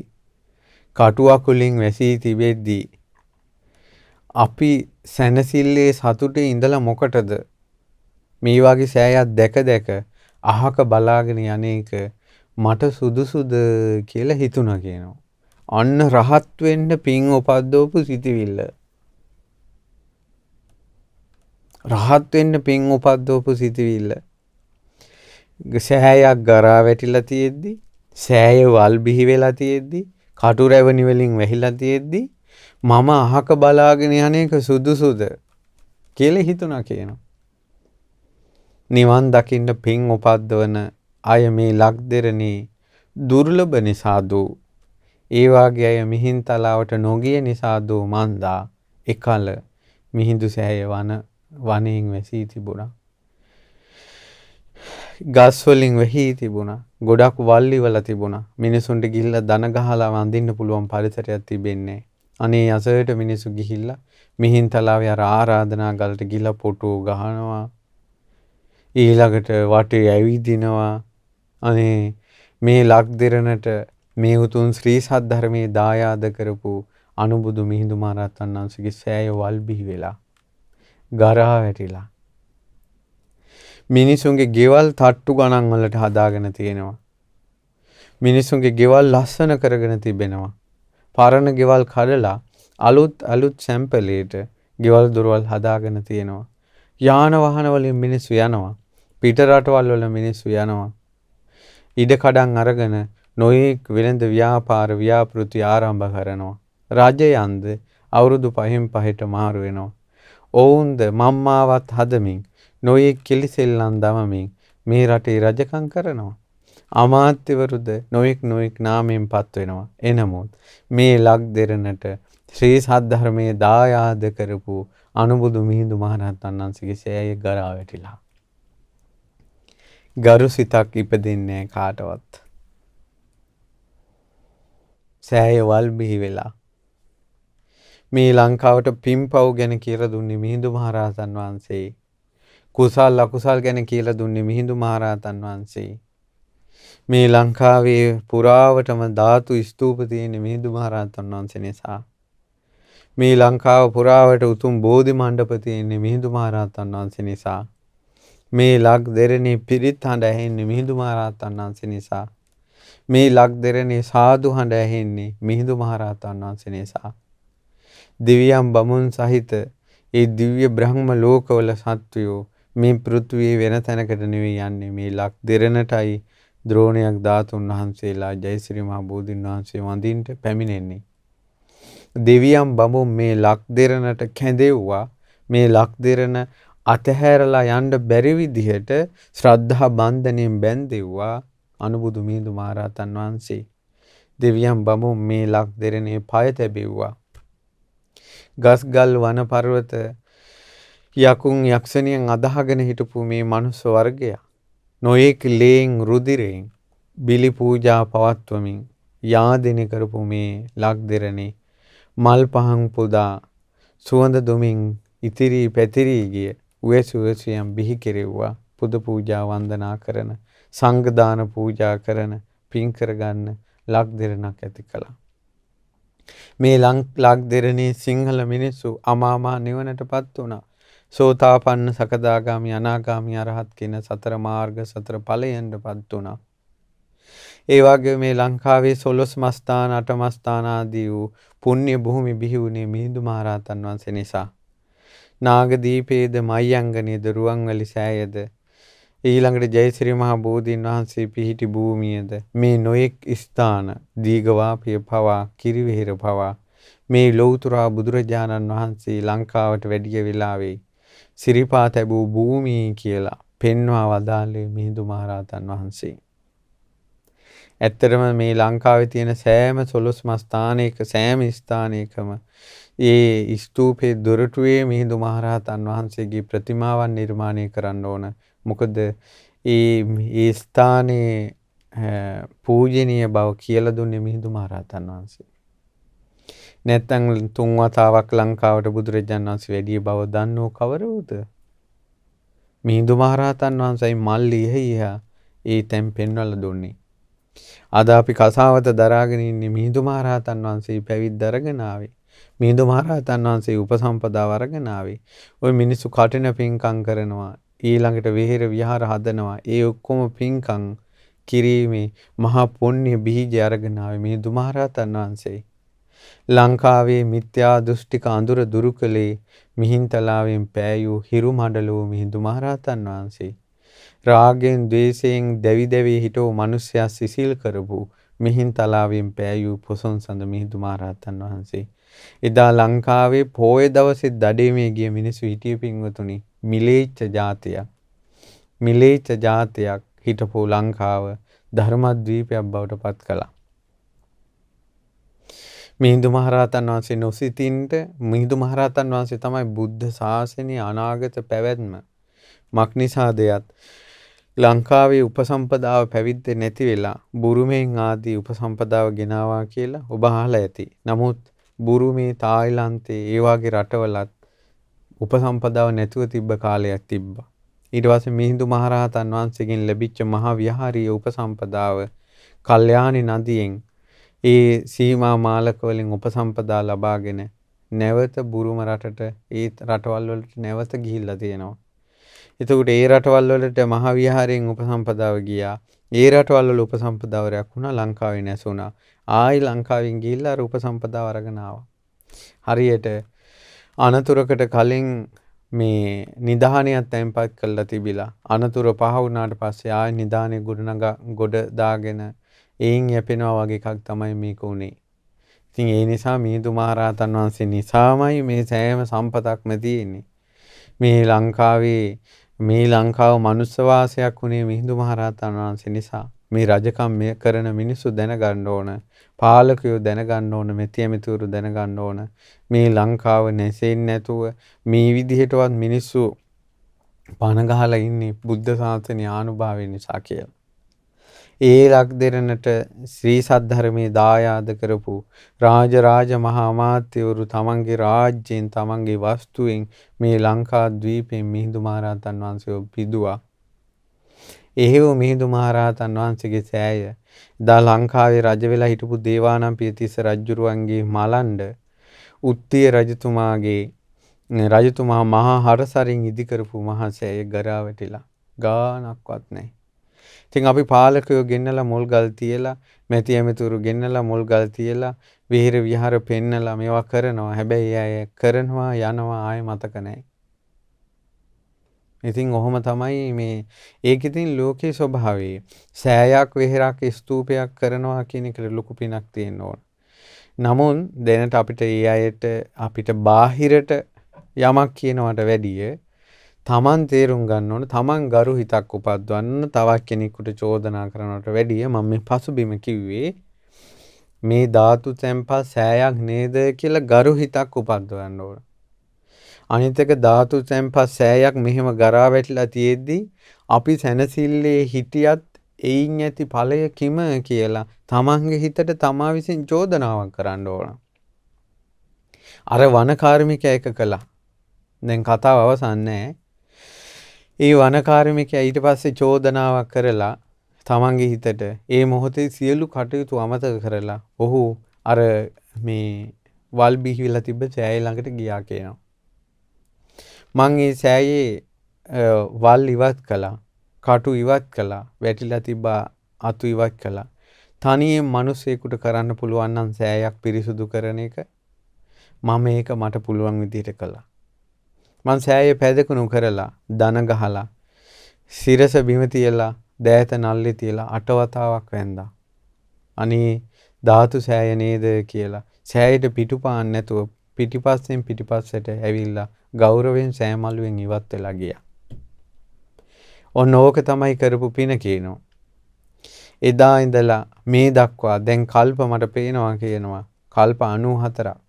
කටු අකුලින් වැසී තිබෙද්දී අපි සැනසille සතුටේ ඉඳලා මොකටද මේ වගේ සෑයක් දැක අහක බලාගෙන යන්නේක මට සුදුසුද කියලා හිතුණා කියනවා. අන්න රහත් වෙන්න පින් උපද්දවපු සිටිවිල්ල. රහත් වෙන්න පින් උපද්දවපු සිටිවිල්ල. සෑයක් ගරා වැටිලා තියෙද්දි, සෑය වල් බිහි වෙලා තියෙද්දි, කටු රැවණි වලින් වැහිලා තියෙද්දි මම අහක බලාගෙන යන්නේක සුදුසුද කියලා හිතුණා කියනවා. නිවන් දකින්න පින් උපද්දවන අය මේ ලක්දෙරණේ දුර්ලභ නිසාදෝ ඒ වාගේ අය මිහින්තලාවට නොගිය නිසාදෝ මන්දා එකල මිහිඳු සෑය වනයෙන් වැසී තිබුණා. ගස් වලින් වැහි තිබුණා. ගොඩක් වල්ලි වල තිබුණා. මිනිසුන්ට ගිහිල්ලා දන ගහලා වඳින්න පුළුවන් පරිසරයක් තිබෙන්නේ. අනේ යසයට මිනිසු ගිහිල්ලා මිහින්තලාවේ අර ආරාධනා ගලට ගිහිල්ලා ෆොටෝ ගහනවා. ඊළඟට වටේ ඇවිදිනවා. අනේ මේ ලක්දෙරණට මේ උතුම් ශ්‍රී සද්ධර්මයේ දායාද කරපු අනුබුදු මිහිඳු මහරහතන් වහන්සේගේ සෑය වල් බිහි වෙලා ගරහා වැටිලා මිනිසුන්ගේ ගෙවල් තට්ටු ගණන් වලට හදාගෙන තියෙනවා. මිනිසුන්ගේ ගෙවල් ලස්සන කරගෙන තිබෙනවා. පරණ ගෙවල් කඩලා අලුත් සැම්පලේට ගෙවල් දොරවල් හදාගෙන තියෙනවා. යාන වාහන වලින් මිනිස්සු යනවා. පිට රටවල් වල මිනිස්සු යනවා. ඉඩ කඩන් අරගෙන නොයෙක් වෙළඳ ව්‍යාපාර ව්‍යාපෘති ආරම්භ කරනවා. රජයන්ද අවුරුදු 5න් 5ට මාරු වෙනවා. ඔවුන්ද මම්මාවත් හදමින් නොයෙක් කිලිසෙල්ලන් දමමින් මේ රටේ රජකම් කරනවා. අමාත්‍යවරුද නොයෙක් නාමයෙන් පත් වෙනවා. එනමුත් මේ ලක්දෙරණට ශ්‍රී සද්ධර්මයේ දායාද කරපු අනුබුදු මිහිඳු මහරහතන් වහන්සේගේ සෑය ගරා වැටිලා. ගරු සිතක් ඉපදෙන්නේ කාටවත්. සෑය වල් බිහි වෙලා මේ ලංකාවට පින්පව් ගැන කියලා දුන්නේ මිහිඳු මහරහතන් වහන්සේ. කුසල් අකුසල් ගැන කියලා දුන්නේ මිහිඳු මහරහතන් වහන්සේ. මේ ලංකාවේ පුරාවටම ධාතු ස්තූප තියෙන මිහිඳු මහරහතන් වහන්සේ නිසා. මේ ලංකාව පුරාවට උතුම් බෝධි මණ්ඩප තියෙන මිහිඳු මහරහතන් වහන්සේ නිසා. මේ ලක්දෙරණේ පිරිත් හඬ ඇහෙන්නේ මිහිඳු මහරහතන් වහන්සේ නිසා. මේ ලක්දෙරණේ සාදු හඬ ඇහෙන්නේ මිහිඳු මහරහතන් වහන්සේ නිසා. දිව්‍යම් බමුණු සහිත ඒ දිව්‍ය බ්‍රහ්ම ලෝකවල සත්වයෝ මේ පෘථුවියේ වෙන තැනකට නෙවෙයි යන්නේ මේ ලක්දෙරණටයි ද්‍රෝණයක් ධාතුන් වහන්සේලා ජයශ්‍රී මහ බෝධීන් වහන්සේ වඳින්න පැමිණෙන්නේ. දෙවියන් බඹුන් මේ ලක්දෙරණට කැඳෙව්වා. මේ ලක්දෙරණ අතහැරලා යන්න බැරි විදිහට ශ්‍රද්ධා බන්ධණයෙන් බැඳෙව්වා අනුබුදු මිහිඳු මහරහතන් වහන්සේ. දෙවියන් බඹුන් මේ ලක්දෙරණේ පය තැබෙව්වා. ගස්ගල් වන පර්වත යකුන් යක්ෂණියන් අදහගෙන හිටපු මේ මනුස්ස වර්ගය නොයෙක් ලේන් රුධිරයෙන් බිලි පූජා පවත්වමින් යාදෙන කරපු මේ ලක්දෙරණේ මල් පහන් පුදා සුවඳ දුමින් ඉතිරි පැතිරී ගිය උවැසුවැසියන් බිහි කෙරෙව්වා. පුද පූජා වන්දනා කරන සංඝ දාන පූජා කරන පින් කරගන්න ලක්දෙරණක් ඇති කළා. මේ ලක්දෙරණේ සිංහල මිනිස්සු අමාමා නිවනටපත් වුණා. සෝතාපන්න සකදාගාමි අනාගාමි අරහත් කියන සතර මාර්ග සතර ඵලයන්ටපත් වුණා. ඒ වගේ මේ ලංකාවේ 12 මස්ථාන 8 මස්ථාන ආදී වූ පුණ්‍ය භූමි බිහි වුණේ මිහිඳු මහරහතන් වහන්සේ නිසා. නාගදීපේද මයංගනේද රුවන්වැලි සෑයද ඊළඟට ජයශ්‍රී මහ බෝධීන් වහන්සේ පිහිටි භූමියද මේ නොයෙක් ස්ථාන දීඝවාපිය පවා කිරිවෙහෙර පවා මේ ලෞතර බුදුරජාණන් වහන්සේ ලංකාවට වැඩිය වෙලාවේ සිරිපා තැබූ භූමිය කියලා පෙන්වා වදාළේ මිහිඳු මහරහතන් වහන්සේ. ඇත්තටම මේ ලංකාවේ තියෙන සෑම 12 මස්ථානයක සෑම ස්ථානයකම ඒ ස්තූපේ දොරටුවේ මිහිඳු මහරහතන් වහන්සේගේ ප්‍රතිමාවන් නිර්මාණය කරන්න ඕන. මොකද ඒ ස්ථානයේ පූජනීය බව කියලා දුන්නේ මිහිඳු මහරහතන් වහන්සේ. නැත්නම් 3 වතාවක් ලංකාවට බුදුරජාණන් වහන්සේ වැඩි බව දන්නෝ කවරෝද? මිහිඳු මහරහතන් වහන්සේයි මල්ලි එහෙයියා ඒ තැන් පෙන්වලා දුන්නේ. අද අපි කසාවත දරාගෙන ඉන්නේ මිහිඳු මහරහතන් වහන්සේ පැවිද්ද අරගෙන ආවේ. මිහිඳු මහරහතන් වහන්සේ උපසම්පදාව අරගෙන ආවේ. ওই මිනිස්සු කටින පින්කම් කරනවා. ඊළඟට විහෙර විහාර හදනවා. ඒ ඔක්කොම පින්කම් කිරීමේ මහා පුණ්‍ය බීජය අරගෙන ආවේ මිහිඳු මහරහතන් වහන්සේ. ලංකාවේ මිත්‍යා දෘෂ්ටික අඳුර දුරු කළේ මිහින්තලාවෙන් පෑයූ හිරු මඩලූ මිහිඳු මහරහතන් වහන්සේ. රාගෙන් ද්වේෂයෙන් දැවි දැවි හිටෝ මිනිසයා සිසිල් කරපු මිහින්තලාවෙන් පෑයූ පොසොන් සඳ මිහිඳු මහරහතන් වහන්සේ. එදා ලංකාවේ පෝය දවසේ දඩේමේ ගිය මිනිස්සු හිටිය පින්වතුනි මිලේච්ඡ ජාතියක්. මිලේච්ඡ ජාතියක් හිටපු ලංකාව ධර්මද්වීපයක් බවට පත් කළා. මිහිඳු මහරහතන් වහන්සේ නොසිතින්ට මිහිඳු මහරහතන් වහන්සේ තමයි බුද්ධ ශාසනයේ අනාගත පැවැත්ම. මක්නිසාදයත් ලංකාවේ උපසම්පදාව පැවිද්ද නැති වෙලා බුරුමෙන් ආදී උපසම්පදාව ගෙනාවා කියලා ඔබ අහලා ඇති. නමුත් බුරුමේ තායිලන්තේ ඒ වගේ රටවලත් උපසම්පදාව නැතුව තිබ්බ කාලයක් තිබ්බා. ඊට පස්සේ මිහිඳු මහරහතන් වහන්සේගෙන් ලැබිච්ච මහා විහාරීය උපසම්පදාව කල්යාණි නදියෙන් ඒ සීමා මාලක වලින් උපසම්පදා ලබාගෙන නැවත බුරුම රටට ඒ රටවල් වලට නැවත ගිහිල්ලා තියෙනවා. එතකොට ඒ රටවල් වලට මහා විහාරයෙන් උපසම්පදාව ගියා. ඒ රටවල් වල උපසම්පදාවරයක් වුණා ලංකාවේ නැසුණා. ආයි ලංකාවෙන් ගිහිල්ලා අර උපසම්පදාව අරගෙන ආවා. හරියට අනතුරකට කලින් මේ නිදානියක් තැන්පත් කරලා තිබිලා අනතුර පහ වුණාට පස්සේ ආයි නිදානේ ගොඩ දාගෙන එයින් යැපෙනවා වගේ එකක් තමයි මේක උනේ. ඉතින් ඒ නිසා මිහිඳු මහරහතන් වහන්සේ නිසාමයි මේ සෑම සම්පතක්ම තියෙන්නේ. මේ ලංකාව මනුස්ස වාසයක් වුණේ මිහිඳු මහරහතන් වහන්සේ නිසා. මේ රජකම් කරන මිනිස්සු දැනගන්න ඕන. පාලකයෝ දැනගන්න ඕන. මෙතියමෙතුරු දැනගන්න ඕන. මේ ලංකාව නැසෙන්නේ නැතුව මේ විදිහටවත් මිනිස්සු පණ ගහලා ඉන්නේ බුද්ධ ශාසනය ආනුභාවය නිසා කියලා. ඒ ලක්දෙරණට ශ්‍රී සද්ධර්මයේ දායාද කරපු රාජ මහා අමාත්‍යවරු තමන්ගේ රාජ්‍යයෙන් තමන්ගේ වස්තුවෙන් මේ ලංකා ද්වීපයෙන් මිහිඳු මහරහතන් වහන්සේව පිදුවා. එහෙව් මිහිඳු මහරහතන් වහන්සේගේ සෑය දා ලංකාවේ රජ වෙලා හිටපු දේවානම්පියතිස්ස රජුරුවන්ගේ මලණ්ඩ උත්තිය රජතුමා මහා හරසරින් ඉදි කරපු මහා සෑය ගරා වැටිලා ගානක්වත් නැහැ. ඉතින් අපි පාලකයෝ ගෙන්නලා මුල් ගල් තියලා මැති ඇමතුරු ගෙන්නලා මුල් ගල් තියලා විහෙර විහාර පෙන්නලා මේවා කරනවා. හැබැයි අය කරනවා යනවා ආයෙ මතක නැහැ. ඉතින් ඔහොම තමයි මේ ඒක ඉතින් ලෝකේ ස්වභාවය. සෑයක් වෙහෙරක් ස්තූපයක් කරනවා කියන එකට ලොකු පිනක් තියෙන්න ඕන. නමුත් දැනට අපිට බාහිරට යමක් කියනවට වැඩිය තමන් තේරුම් ගන්න ඕන තමන් ගරු හිතක් උපද්දවන්න තවත් කෙනෙකුට චෝදනා කරනවට වැඩිය මම මේ පසුබිම කිව්වේ මේ ධාතු තැන්පත් සෑයක් නේද කියලා ගරු හිතක් උපද්දවන්න ඕන. අනිත් එක ධාතු තැන්පත් සෑයක් මෙහෙම ගරා වැටිලා තියෙද්දි අපි සැනසille හිටියත් එයින් ඇති ඵලය කිම කියලා තමන්ගේ හිතට තමා විසින් චෝදනාවක් කරන්න ඕන. අර වන කාර්මිකයා එක කළා. දැන් කතාව අවසන් නැහැ. ඒ වන කාර්මිකයා ඊට පස්සේ චෝදනාවක් කරලා තමන්ගේ හිතට ඒ මොහොතේ සියලු කටයුතු අමතක කරලා ඔහු අර මේ වල් බිහිවිලා තිබ්බ සෑය ළඟට ගියා කියනවා. මං ඒ සෑයේ වල් ඉවත් කළා, කටු ඉවත් කළා, වැටිලා තිබ්බ අතු ඉවත් කළා. තනියෙන් මිනිසෙකුට කරන්න පුළුවන් නම් සෑයක් පිරිසුදු කරන එක මම ඒක මට පුළුවන් විදිහට කළා. මං සෑයේ පැදකුණු කරලා දන ගහලා සිරස බිම තියලා දෑත නල්ලේ තියලා 8 වතාවක් වැන්දා. අනේ ධාතු සෑය නේද කියලා සෑයට පිටුපාන්න නැතුව පිටිපස්සට ඇවිල්ලා ගෞරවයෙන් සෑමලුවෙන් ඉවත් වෙලා ගියා. ඔන්න ඕක තමයි කරපු පින කියනවා. එදා ඉඳලා මේ දක්වා දැන් කල්ප මට පේනවා කියනවා කල්ප 94ක්.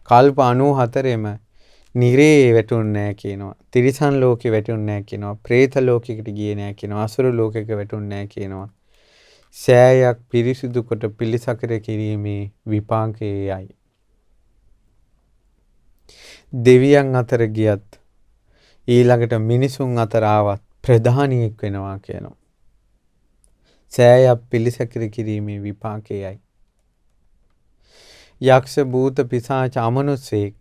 කල්ප 94ෙම නිරේ වැටුන්නේ නැහැ කියනවා. තිරිසන් ලෝකෙ වැටුන්නේ නැහැ කියනවා. പ്രേත ලෝකෙකට ගියේ නැහැ කියනවා. අසුර ලෝකෙක වැටුන්නේ නැහැ කියනවා. සෑයක් පිරිසිදු කොට පිළිසකර කිරීමේ විපාකයේයි. දෙවියන් අතර ගියත් ඊළඟට මිනිසුන් අතර ආවත් ප්‍රධානියෙක් වෙනවා කියනවා. සෑයක් පිළිසකර කිරීමේ විපාකයයි. යක්ෂ භූත පිසාච අමනුස්සයෙක්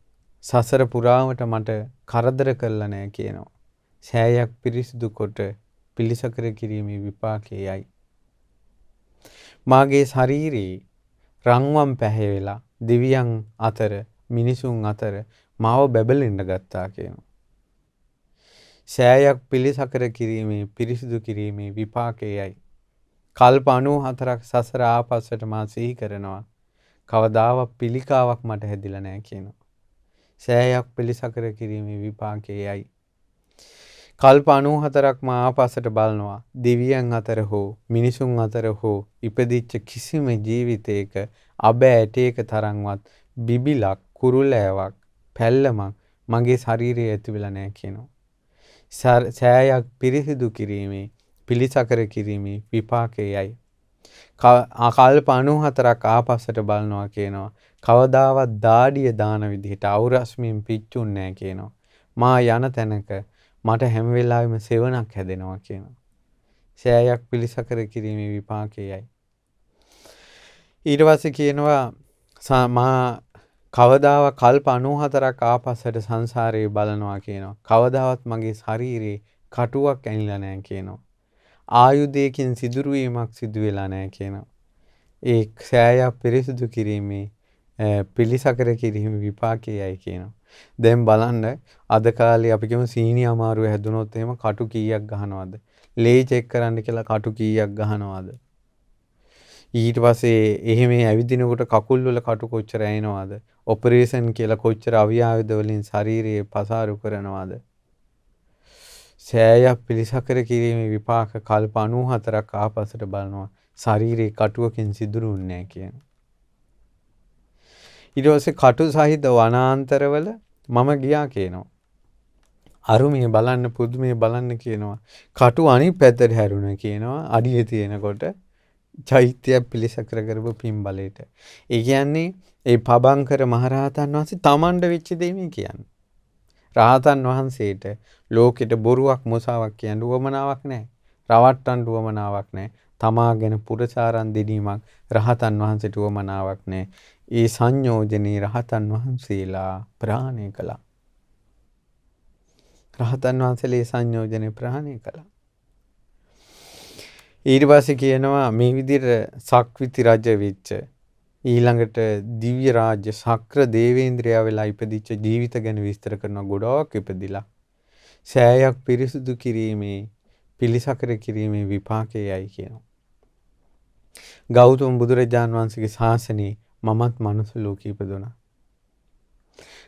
සසර පුරාවට මට කරදර කරලා නැහැ කියනවා. සෑයක් පිරිසිදු කොට පිළිසකර කිරීමේ විපාකයයි. මාගේ ශරීරයේ රන්වන් පැහැවෙලා දිව්‍යයන් අතර මිනිසුන් අතර මාව බැබලෙන්න ගත්තා කියනවා. සෑයක් පිළිසකර කිරීමේ පිරිසිදු කිරීමේ විපාකයයි. කල්ප 94ක් සසර ආපස්සට මා සිහි කරනවා. කවදාවත් පිළිකාවක් මට හැදිලා නැහැ කියනවා. සෑයක් පිළිසකර කිරීමේ විපාකයයි. කල්ප 94ක් මා ආපස්සට බලනවා. දිව්‍යයන් අතර හෝ මිනිසුන් අතර හෝ ඉපදිච්ච කිසිම ජීවිතයක අබ ඇටයක තරම්වත් බිබිලක් කුරුලෑවක් පැල්ලමක් මගේ ශරීරයේ ඇති වෙලා නැහැ කියනවා. සෑයක් පිරිසිදු කිරීමේ පිළිසකර කිරීමේ විපාකයයි. කල්ප 94ක් ආපස්සට බලනවා කියනවා. කවදාවත් දාඩිය දාන විදිහට අවුරස්මින් පිච්චුන්නේ නැහැ කියනවා. මා යන තැනක මට හැම වෙලාවෙම සෙවණක් හැදෙනවා කියනවා. සෑයක් පිළිසකර කිරීමේ විපාකයයි. ඊට පස්සේ කියනවා මා කවදාවත් කල්ප 94ක් ආපස්සට සංසාරේ බලනවා කියනවා. කවදාවත් මගේ ශරීරේ කටුවක් ඇනිලා නැහැ කියනවා. ආයුධයකින් සිදුරුවීමක් සිදු වෙලා නැහැ කියනවා. ඒ සෑයක් පිරිසිදු කිරීමේ පිළිසකර කිරීමේ විපාකයයි කියනවා. දැන් බලන්න අද කාලේ අපි කියමු සීනි අමාරුව හැදුනොත් එහෙම කටු කීයක් ගහනවද? ලේ චෙක් කරන්න කියලා කටු කීයක් ගහනවද? ඊට පස්සේ එහෙම ඇවිදිනකොට කකුල් වල කටු කොච්චර ඇයෙනවද? ඔපරේෂන් කියලා කොච්චර අවියාවද වලින් ශරීරයේ පසාරු කරනවද? සෑයක් පිළිසකර කිරීමේ විපාක කල්ප 94ක් ආපස්සට බලනවා. ශරීරයේ කටුවකින් සිදුරුන්නේ නැහැ කියන. ඊට පස්සේ කටු සහිත වනාන්තරවල මම ගියා කියනවා. අරුමේ බලන්න පුදුමේ බලන්න කියනවා. කටු අනිත් පැත්තට හැරුණා කියනවා. අඩිය තියෙනකොට චෛත්‍යයක් පිළිසකර කරපු පින් බලයට. ඒ කියන්නේ ඒ පබංකර මහරහතන් වහන්සේ තමන්ට වෙච්ච දෙයක් කියන්නේ. රහතන් වහන්සේට ලෝකෙට බොරුවක් මොසාවක් කියන්න උවමනාවක් නැහැ. රවට්ටන්න උවමනාවක් නැහැ. තමා ගැන පුරචාරන් දෙනීමක් රහතන් වහන්සේට උවමනාවක් නැහැ. ඒ සංයෝජනේ රහතන් වහන්සේලා ප්‍රහාණය කළා. රහතන් වහන්සේලා සංයෝජනේ ප්‍රහාණය කළා. ඊට පස්සේ කියනවා මේ විදිහට සක්විති රජ වෙච්ච ඊළඟට දිව්‍ය රාජ්‍ය ශක්‍ර දේවේන්ද්‍රයා වෙලා ඉපදිච්ච ජීවිත ගැන විස්තර කරන ගොඩක් ඉපදිලා සෑයක් පිරිසුදු කිරීමේ පිළිසකර කිරීමේ විපාකයයි කියනවා. ගෞතම බුදුරජාන් වහන්සේගේ ශාසනයේ මමත් මනුස්ස ලෝකෙ ඉපදුණා.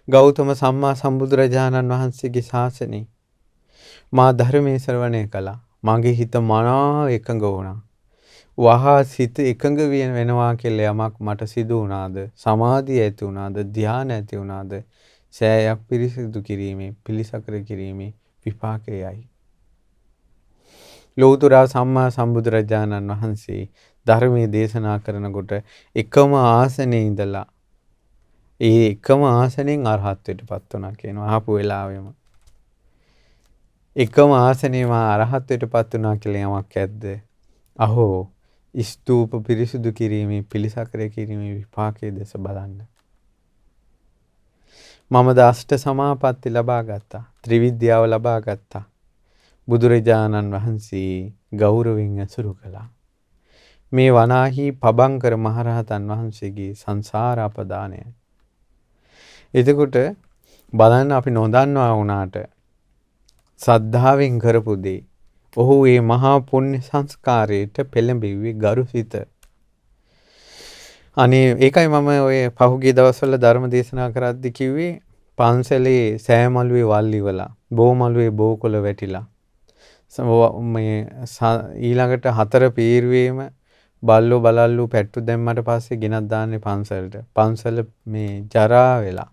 ගෞතම සම්මා සම්බුදුරජාණන් වහන්සේගේ ශාසනයේ මා ධර්මයේ ශ්‍රවණය කළා. මගේ හිත මනා එකඟ වුණා. වහා සිත එකඟ වෙනවා කියලා යමක් මට සිදු වුණාද? සමාධිය ඇති වුණාද? ධ්‍යාන ඇති වුණාද? සෑයක් පිරිසිදු කිරීමේ පිළිසකර කිරීමේ විපාකයයි. ලෞතර සම්මා සම්බුදුරජාණන් වහන්සේ ධර්මයේ දේශනා කරනකොට එකම ආසනයේ ඉඳලා ඒ එකම ආසනෙන් අරහත්ත්වයටපත් වුණා කියනවා. අහපු වෙලාවෙම එකම ආසනේම අරහත්ත්වයටපත් වුණා කියලා යමක් ඇද්ද? අහෝ ස්තූප පිරිසුදු කිරීමේ පිළිසකර කිරීමේ විපාකයේ දැස බලන්න. මම දාෂ්ට සමාපatti ලබා ගත්තා. ත්‍රිවිද්‍යාව ලබා ගත්තා. බුදුරජාණන් වහන්සේ ගෞරවයෙන් ඇසුරු කළා. මේ වනාහි පබංකර මහරහතන් වහන්සේගේ සංසාර අපදානය. එතකොට බලන්න අපි නොදන්නවා වුණාට සද්ධාවෙන් කරපු දේ ඔහු මේ මහා පුණ්‍ය සංස්කාරයට පෙළඹෙව්වේ ගරුසිත. අනේ ඒකයි මම ඔය පහුගිය දවස්වල ධර්ම දේශනා කරද්දි කිව්වේ පන්සලේ සෑමලුවේ වල් ඉවලා බෝමලුවේ බෝකොළ වැටිලා මේ ඊළඟට හතර පීරුවේම බල්ලෝ බලල්ලු පැට්ටු දැම්මට පස්සේ ගෙනත් දාන්නේ පන්සලට. පන්සල මේ ජරා වෙලා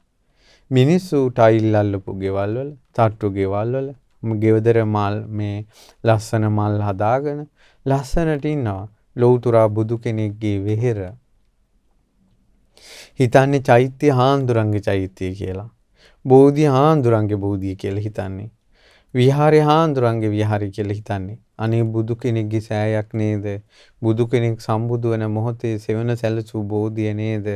මිනිස්සු ටයිල් අල්ලපු ගෙවල් වල, තට්ටු ගෙවල් වල, ගෙවදර මල් මේ ලස්සන මල් හදාගෙන ලස්සනට ඉන්නවා. ලෞතුරා බුදු කෙනෙක්ගේ වෙහෙර. හිතන්නේ චෛත්‍ය හාන්දුරන්ගේ චෛත්‍ය කියලා. බෝධි හාන්දුරන්ගේ බෝධිය කියලා හිතන්නේ. විහාරය හාමුදුරන්ගේ විහාරය කියලා හිතන්නේ. අනේ බුදු කෙනෙක්ගේ සෑයක් නේද? බුදු කෙනෙක් සම්බුදු වෙන මොහොතේ සෙවන සැලසූ බෝධිය නේද?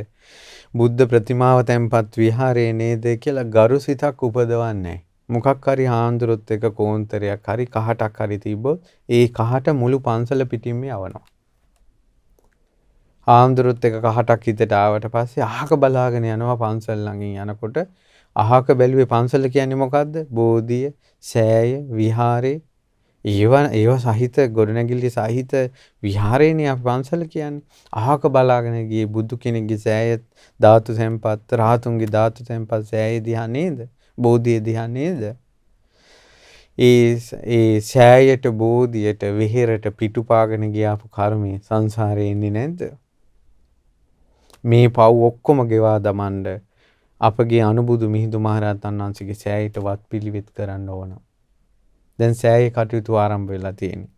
බුද්ධ ප්‍රතිමාව තැන්පත් විහාරය නේද කියලා ගරු සිතක් උපදවන්නේ. මොකක් හරි හාමුදුරුවොත් එක කෝන්තරයක් හරි කහටක් හරි තිබ්බොත් ඒ කහට මුළු පන්සල පිටින්ම යවනවා. හාමුදුරුවොත් එක කහටක් හිතට ආවට පස්සේ අහක බලාගෙන යනවා පන්සල් ළඟින් යනකොට අහක බැලුවේ පන්සල කියන්නේ මොකද්ද? බෝධිය, සෑය, විහාරේ ඒව සහිත ගොඩනැගිලි සහිත විහාරේනේ අපි පන්සල කියන්නේ. අහක බලාගෙන ගියේ බුදු කෙනෙක්ගේ සෑය ධාතු සම්පත්, රහතුන්ගේ ධාතු සම්පත් සෑය දිහා නේද? බෝධිය දිහා නේද? ඒ සෑයට බෝධියට විහෙරට පිටුපාගෙන ගියාපු කර්මයේ සංසාරේ ඉන්නේ නැද්ද? මේ පව් ඔක්කොම ගෙවා දමන්න අපගේ අනුබුදු මිහිඳු මහරහතන් වහන්සේගේ සෑයට වත් පිළිවෙත් කරන්න ඕන. දැන් සෑයේ කටයුතු ආරම්භ වෙලා තියෙනවා.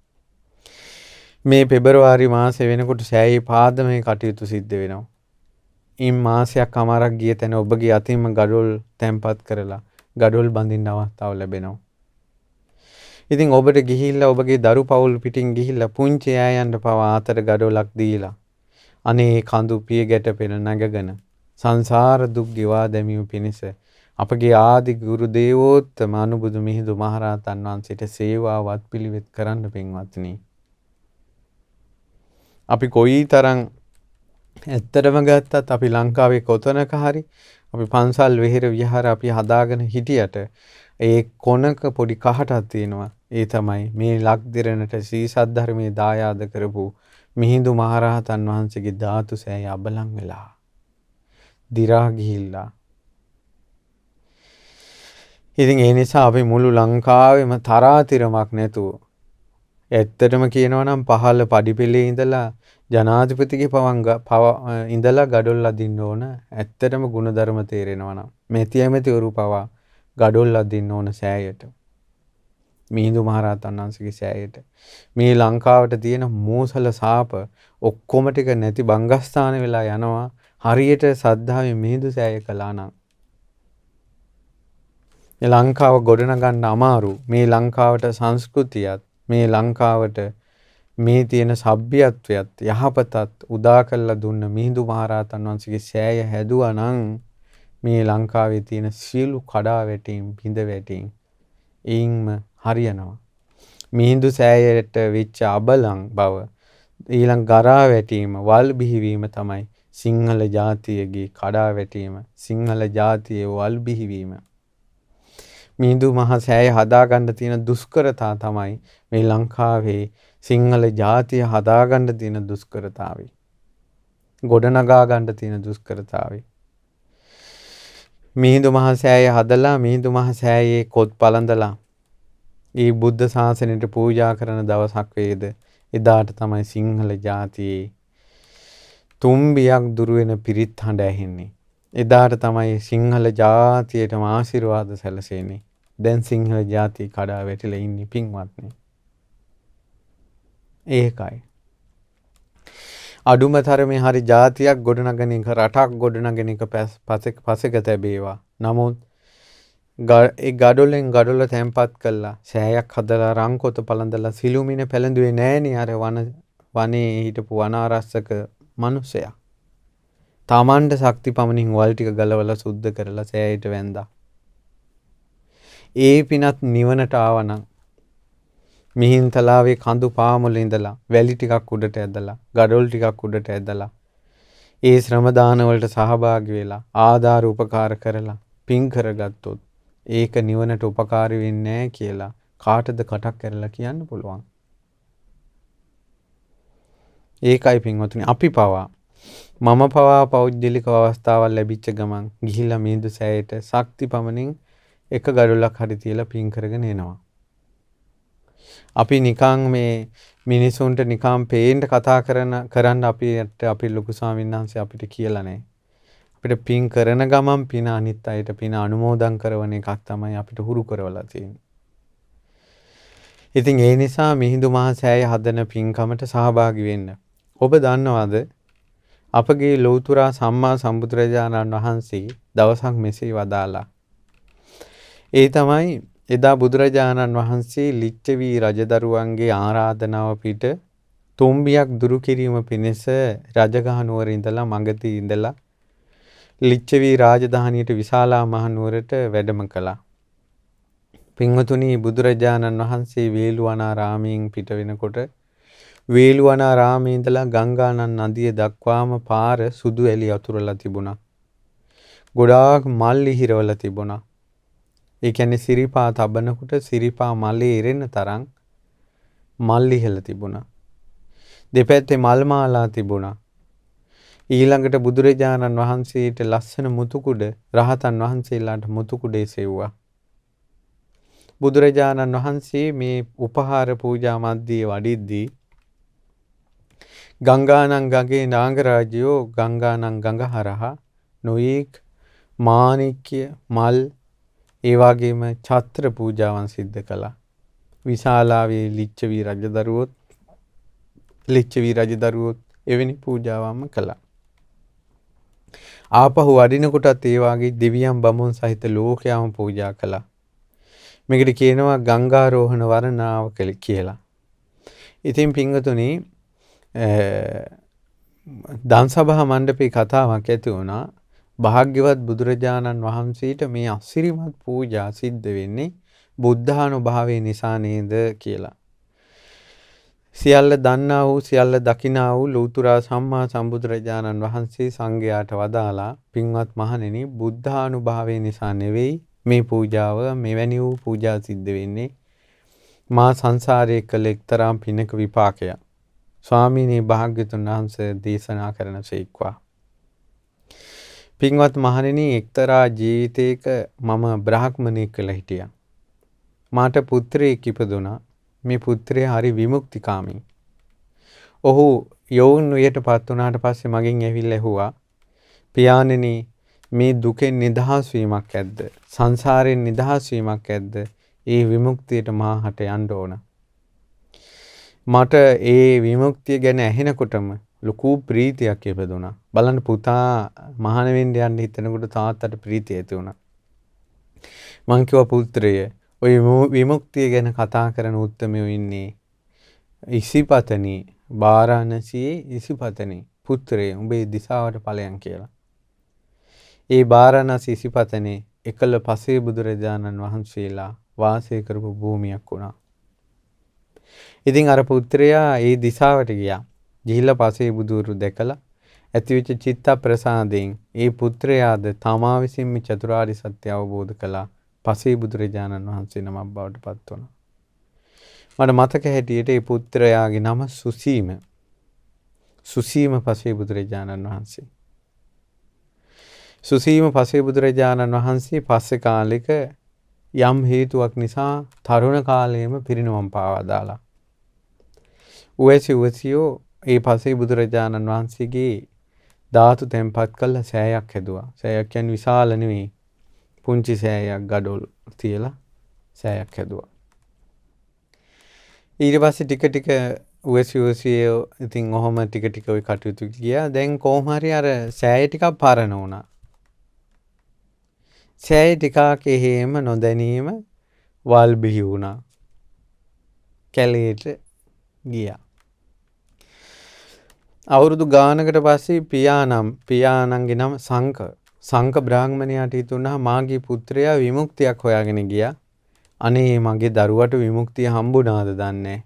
මේ පෙබරවාරි මාසේ වෙනකොට සෑයේ පාදමේ කටයුතු සිද්ධ වෙනවා. ඉන් මාසයක් අමාරක් ගිය තැන ඔබගේ අතින්ම ගඩොල් තැන්පත් කරලා ගඩොල් බඳින්න අවස්ථාව ලැබෙනවා. ඉතින් ඔබට ගිහිල්ලා ඔබගේ දරු පවුල් පිටින් ගිහිල්ලා පුංචි ඈයන්ට පවා ආතර ගඩොලක් දීලා අනේ කඳු පිය ගැටපෙන නැගගෙන සංසාර දුක් ගෙවා දැමීම පිණිස අපගේ ආදි ගුරු දේවෝත්තම අනුබුදු මිහිඳු මහරහතන් වහන්සේට සේවාවත් පිළිවෙත් කරන්න පින්වත්නි. අපි කොයිතරම් ඇත්තටම ගත්තත් අපි ලංකාවේ කොතනක හරි අපි පන්සල් විහෙර විහාර අපි හදාගෙන හිටියට ඒ කොනක පොඩි කහටක් තියෙනවා. ඒ තමයි මේ ලක්දිරණට ශ්‍රී සද්ධර්මයේ දායාද කරපු මිහිඳු මහරහතන් වහන්සේගේ ධාතු සෑය අබලන් වෙලා දිරා ගිහිල්ලා. ඉතින් ඒ නිසා අපි මුළු ලංකාවෙම තරාතිරමක් නැතුව ඇත්තටම කියනවා නම් පහළ පඩිපෙළේ ඉඳලා ජනාධිපතිගේ ඉඳලා ගඩොල් අදින්න ඕන. ඇත්තටම ಗುಣධර්ම තේරෙනවා නම් මෙති ඇමතිවරු පවා ගඩොල් අදින්න ඕන සෑයට. මිහිඳු මහරහතන් වහන්සේගේ සෑයට. මේ ලංකාවට තියෙන මෝසල සාප ඔක්කොම ටික නැති බංගස්ථාන වෙලා යනවා. හරියට සද්ධාවේ මිහිඳු සෑය කළා නම්. මේ ලංකාව ගොඩනගන්න අමාරු. මේ ලංකාවට සංස්කෘතියත් මේ ලංකාවට මේ තියෙන සભ્યත්වයත් යහපතත් උදා කරලා දුන්න මිහිඳු මහරහතන් වහන්සේගේ සෑය හැදුවා නම් මේ ලංකාවේ තියෙන සියලු කඩා වැටීම් බිඳ වැටීම් ඊයින්ම හරියනවා. මිහිඳු සෑයට වෙච්ච අබලන් බව ඊළඟ ගරා වැටීම වල් බිහිවීම තමයි සිංහල ජාතියගේ කඩා වැටීම. සිංහල ජාතියේ වල් බිහිවීම. මිහිඳු මහ සෑය හදාගන්න තියෙන දුෂ්කරතා තමයි මේ ලංකාවේ සිංහල ජාතිය හදාගන්න තියෙන දුෂ්කරතාවය. ගොඩනගා ගන්න තියෙන දුෂ්කරතාවය. මිහිඳු මහ සෑය හදලා මිහිඳු මහ සෑයේ කොත් පළඳලා ඒ බුද්ධ ශාසනයට පූජා කරන දවසක් වේද එදාට තමයි සිංහල ජාතියේ තුම්බියක් දුර වෙන පිරිත් හඬ ඇහෙන්නේ. එදාට තමයි සිංහල ජාතියටම ආශිර්වාද සැලසෙන්නේ. දැන් සිංහල ජාතිය කඩා වැටිලා ඉන්නේ පින්වත්නි. ඒකයි. අඩුම තරමේ හරි ජාතියක් ගොඩනගෙන එක රටක් ගොඩනගෙන එක පසෙක තැබේවා. නමුත් ඒ ගඩොලෙන් ගඩොල තැන්පත් කළා සෑයක් හදලා රංකොත පළඳලා සිළුමිණ පැලඳුවේ නෑනේ අර වනේ හිටපු වනාරස්සක මිනිසයා. තමන්ට ශක්ති පමණින් වල් ටික ගලවලා සුද්ධ කරලා සෑයට වැන්දා. ඒ පිනත් නිවනට ආවනම් මිහින්තලාවේ කඳු පාමුල ඉඳලා වැලි ටිකක් උඩට ඇදලා ගඩොල් ටිකක් උඩට ඇදලා ඒ ශ්‍රම දාන වලට සහභාගී වෙලා ආධාර උපකාර කරලා පින් කරගත්තොත් ඒක නිවනට උපකාරී වෙන්නේ නැහැ කියලා කාටද කටක් කරලා කියන්න පුළුවන්. ඒකයි පින්වතුනි අපි පවා මම පවා පෞද්ගලික අවස්ථාවක් ලැබිච්ච ගමන් ගිහිල්ලා මිහිඳු සෑයට ශක්ති පමණින් එක ගඩොලක් හරි තියලා පින් කරගෙන එනවා. අපි නිකන් මේ මිනිසුන්ට නිකන් පේන්න කතා කරන්න අපි ලොකු ස්වාමීන් වහන්සේ අපිට කියලා නැහැ. අපිට පින් කරන ගමන් පින අනිත් අයට පින අනුමෝදන් කරන එකක් තමයි අපිට හුරු කරවලා තියෙන්නේ. ඉතින් ඒ නිසා මිහිඳු මහ සෑය හදන පින්කමට සහභාගී වෙන්න. ඔබ දන්නවද අපගේ ලෞතර සම්මා සම්බුදුරජාණන් වහන්සේ දවසක් මෙසේ වදාලා. ඒ තමයි එදා බුදුරජාණන් වහන්සේ ලිච්ඡවී රජදරුවන්ගේ ආරාධනාව පිට තුම්බියක් දුරු කිරීම පිණිස රජගහ නුවර ඉඳලා මගදී ඉඳලා ලිච්ඡවී රාජධානියට විශාලා මහනුවරට වැඩම කළා. පින්වතුනි බුදුරජාණන් වහන්සේ වේළුවනාරාමයෙන් පිට වෙනකොට වේළුවනාරාමේ ඉඳලා ගංගානන් නදිය දක්වාම පාර සුදු එළි අතුරලා තිබුණා. ගොඩාක් මල් ඉහිරවලා තිබුණා. ඒ කියන්නේ සිරිපා තබනකොට සිරිපා මලේ ඉරෙන තරම් මල් ඉහළ තිබුණා. දෙපැත්තේ මල් මාලා තිබුණා. ඊළඟට බුදුරජාණන් වහන්සේට ලස්සන මුතුකුඩ රහතන් වහන්සේලාට මුතුකුඩේ සෙව්වා. බුදුරජාණන් වහන්සේ මේ උපහාර පූජා මැද්දේ වඩිද්දී ගංගානං ගඟේ නාගරාජයෝ ගංගානං ගඟ හරහා නොයෙක් මාණික්‍ය මල් ඒ වගේම ඡත්‍ර පූජාවන් සිද්ධ කළා. විශාලාවේ ලිච්ඡවී රජදරුවොත් එවැනි පූජාවක්ම කළා. ආපහු වඩිනකොටත් ඒ වගේ දෙවියන් බමුණු සහිත ලෝකයාම පූජා කළා. මේකට කියනවා ගංගාරෝහණ වරණාව කියලා. ඉතින් පින්වතුනි දන්සභා මණ්ඩපේ කතාවක් ඇති වුණා. භාග්‍යවත් බුදුරජාණන් වහන්සේට මේ අසිරිමත් පූජා සිද්ධ වෙන්නේ බුද්ධානුභාවය නිසා නේද කියලා. සියල්ල දන්නා වූ සියල්ල දකිනා වූ ලෞතුරා සම්මා සම්බුදුරජාණන් වහන්සේ සංඝයාට වදාලා පින්වත් මහණෙනි බුද්ධානුභාවය නිසා නෙවෙයි මේ පූජාව මෙවැනි වූ පූජා සිද්ධ වෙන්නේ මා සංසාරයේ කළ එක්තරා පිනක විපාකයක්. ස්වාමීනි භාග්‍යතුන් වහන්සේ දේශනා කරන සේක්වා. පින්වත් මහණෙනි එක්තරා ජීවිතයක මම බ්‍රාහ්මණයෙක් කියලා හිටියා. මාට පුත්‍රයෙක් ඉපදුණා. මේ පුත්‍රයා හරි විමුක්තිකාමී. ඔහු යෝන් වියටපත් වුණාට පස්සේ මගෙන් ඇවිල්ලා ඇහුවා පියාණෙනි මේ දුකෙන් නිදහස් වීමක් ඇද්ද? සංසාරයෙන් නිදහස් වීමක් ඇද්ද? ඒ විමුක්තියට මාහට යන්න ඕන. මට ඒ විමුක්තිය ගැන ඇහෙනකොටම ලොකු ප්‍රීතියක් ඉපදුණා. බලන්න පුතා මහාන වෙන්න යන්න හිතනකොට තාත්තට ප්‍රීතිය ඇති වුණා. මං කිව්වා පුත්‍රය ඔය විමුක්තිය ගැන කතා කරන උත්තමයෝ ඉන්නේ ඉසිපතනි බාරාණසියේ ඉසිපතනි පුත්‍රය උඹේ දිසාවට ඵලයන් කියලා. ඒ බාරාණසි ඉසිපතනේ එකල පසේ බුදුරජාණන් වහන්සේලා වාසය කරපු භූමියක් වුණා. ඉතින් අර පුත්‍රයා ඒ දිසාවට ගියා. ගිහිල්ලා පසේ බුදුරු දැකලා ඇතිවෙච්ච චිත්ත ප්‍රසාදයෙන් ඒ පුත්‍රයාද තමා විසින් මේ චතුරාර්ය සත්‍ය අවබෝධ කළා. පසේ බුදුරජාණන් වහන්සේ නමක් බවට පත් වුණා. මට මතක හැටියට ඒ පුත්‍රයාගේ නම සුසීම. සුසීම පසේ බුදුරජාණන් වහන්සේ. සුසීම පසේ බුදුරජාණන් වහන්සේ පස්සේ කාලෙක යම් හේතුවක් නිසා තරුණ කාලයේම පිරිනිවන් පාවා දාලා. උවැසියෝ ඒ පසේ බුදුරජාණන් වහන්සේගේ ධාතු තැන්පත් කළ සෑයක් හැදුවා. සෑයක් කියන්නේ විශාල නෙවෙයි. පුංචි සෑයක් ගඩොල් තියලා සෑයක් හැදුවා. ඊට පස්සේ ටික උවැසියෝ ඉතින් ඔහොම ටික ඔය කටයුතු ගියා. දැන් කොහොම හරි අර සෑය ටිකක් පරණ වුණා. සෑය ටිකක් එහෙම නොදැනීම වල් බිහි වුණා. කැලේට ගියා. අවුරුදු ගානකට පස්සේ පියාණන්ගේ නම සංක බ්‍රාහ්මණයාට හිතුණා මාගේ පුත්‍රයා විමුක්තියක් හොයාගෙන ගියා. අනේ මගේ දරුවට විමුක්තිය හම්බුණාද දන්නේ.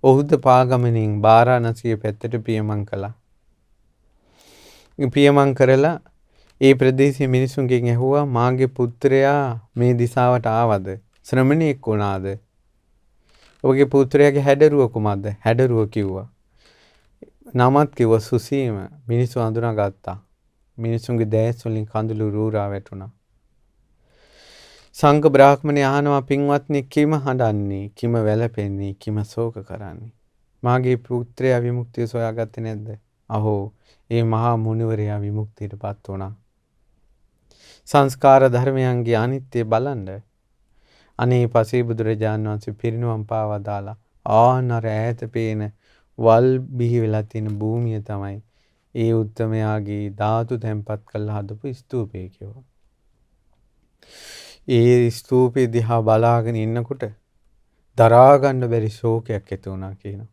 ඔහුද පාගමනින් බාරාණසිය පැත්තට පියමන් කළා. පියමන් කරලා ඒ ප්‍රදේශයේ මිනිසුන්ගෙන් ඇහුවා මාගේ පුත්‍රයා මේ දිසාවට ආවද? ශ්‍රමණෙක් වුණාද? ඔබගේ පුත්‍රයාගේ හැඩරුව කුමක්ද? හැඩරුව කිව්වා. නමත් කිව්වා සුසීම. මිනිස්සු අඳුනාගත්තා. මිනිසුන්ගේ දැස් වලින් කඳුළු රූරා වැටුණා. සංඝ බ්‍රාහ්මණය අහනවා පින්වත්නි කිම හඬන්නේ? කිම වැළපෙන්නේ? කිම ශෝක කරන්නේ? මාගේ පුත්‍රයා විමුක්තිය සොයාගත්තේ නැද්ද? අහෝ ඒ මහා මුනිවරයා විමුක්තියටපත් වුණා. සංස්කාර ධර්මයන්ගේ අනිත්‍ය බලන්න. අනේ පසේ බුදුරජාණන් වහන්සේ පිරිනුවම් පාවා දාලා ආනර ඈත පේන වල් බිහි වෙලා තියෙන භූමිය තමයි ඒ උත්තමයාගේ ධාතු තැන්පත් කළා හදපු ස්තූපය කියනවා. ඒ ස්තූපය දිහා බලාගෙන ඉන්නකොට දරා ගන්න බැරි ශෝකයක් ඇති වුණා කියනවා.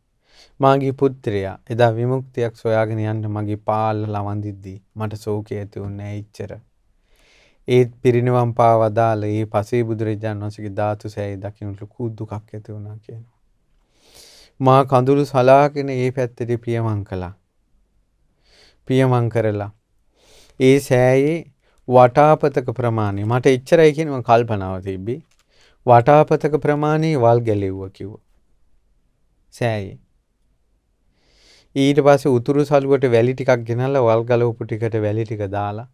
මාගේ පුත්‍රයා එදා විමුක්තියක් සොයාගෙන යන්න මගේ පාල්ලලා වඳිද්දී මට ශෝකය ඇති වුණේ නැහැ ඉච්චර. ඒත් පිරිනිවන් පාවදාල ඒ පසේ බුදුරජාණන් වහන්සේගේ ධාතු සෑය දකින්න ලොකු දුකක් ඇති වුණා කියනවා. මා කඳුළු සලාගෙන ඒ පැත්තට පියමන් කළා. පියමන් කරලා ඒ සෑයේ වටාපතක ප්‍රමාණය මට එච්චරයි කියන මම කල්පනාව තිබ්බේ. වටාපතක ප්‍රමාණය වල් ගැලෙව්වා කිව්වා. සෑයේ. ඊට පස්සේ උතුරු සළුවට වැලි ටිකක් ගෙනල්ලා වල් ගලවපු ටිකට වැලි ටික දාලා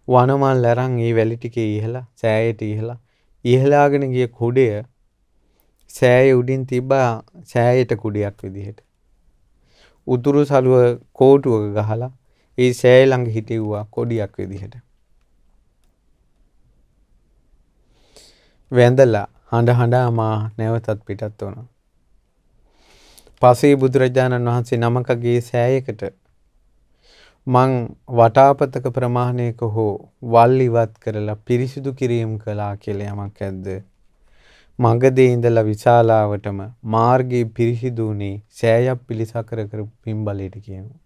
වනමල් අරන් ඒ වැලි ටිකේ ඉහලා සෑයට ඉහලාගෙන ගිය කුඩය සෑයේ උඩින් තිබ්බා සෑයට කුඩයක් විදිහට. උතුරු සළුව කෝටුවක ගහලා ඒ සෑය ළඟ හිටෙව්වා කොඩියක් විදිහට. වැඳලා හඬ මා නැවතත් පිටත් වුණා. පසේ බුදුරජාණන් වහන්සේ නමකගේ සෑයකට මං වටාපතක ප්‍රමාණයක හෝ වල් ඉවත් කරලා පිරිසිදු කිරීම කළා කියලා යමක් ඇද්ද? මගදී ඉඳලා විශාලාවටම මාර්ගයේ පිරිසිදුුනේ සෑයක් පිළිසකර කරපු පින්බලයට කියනවා.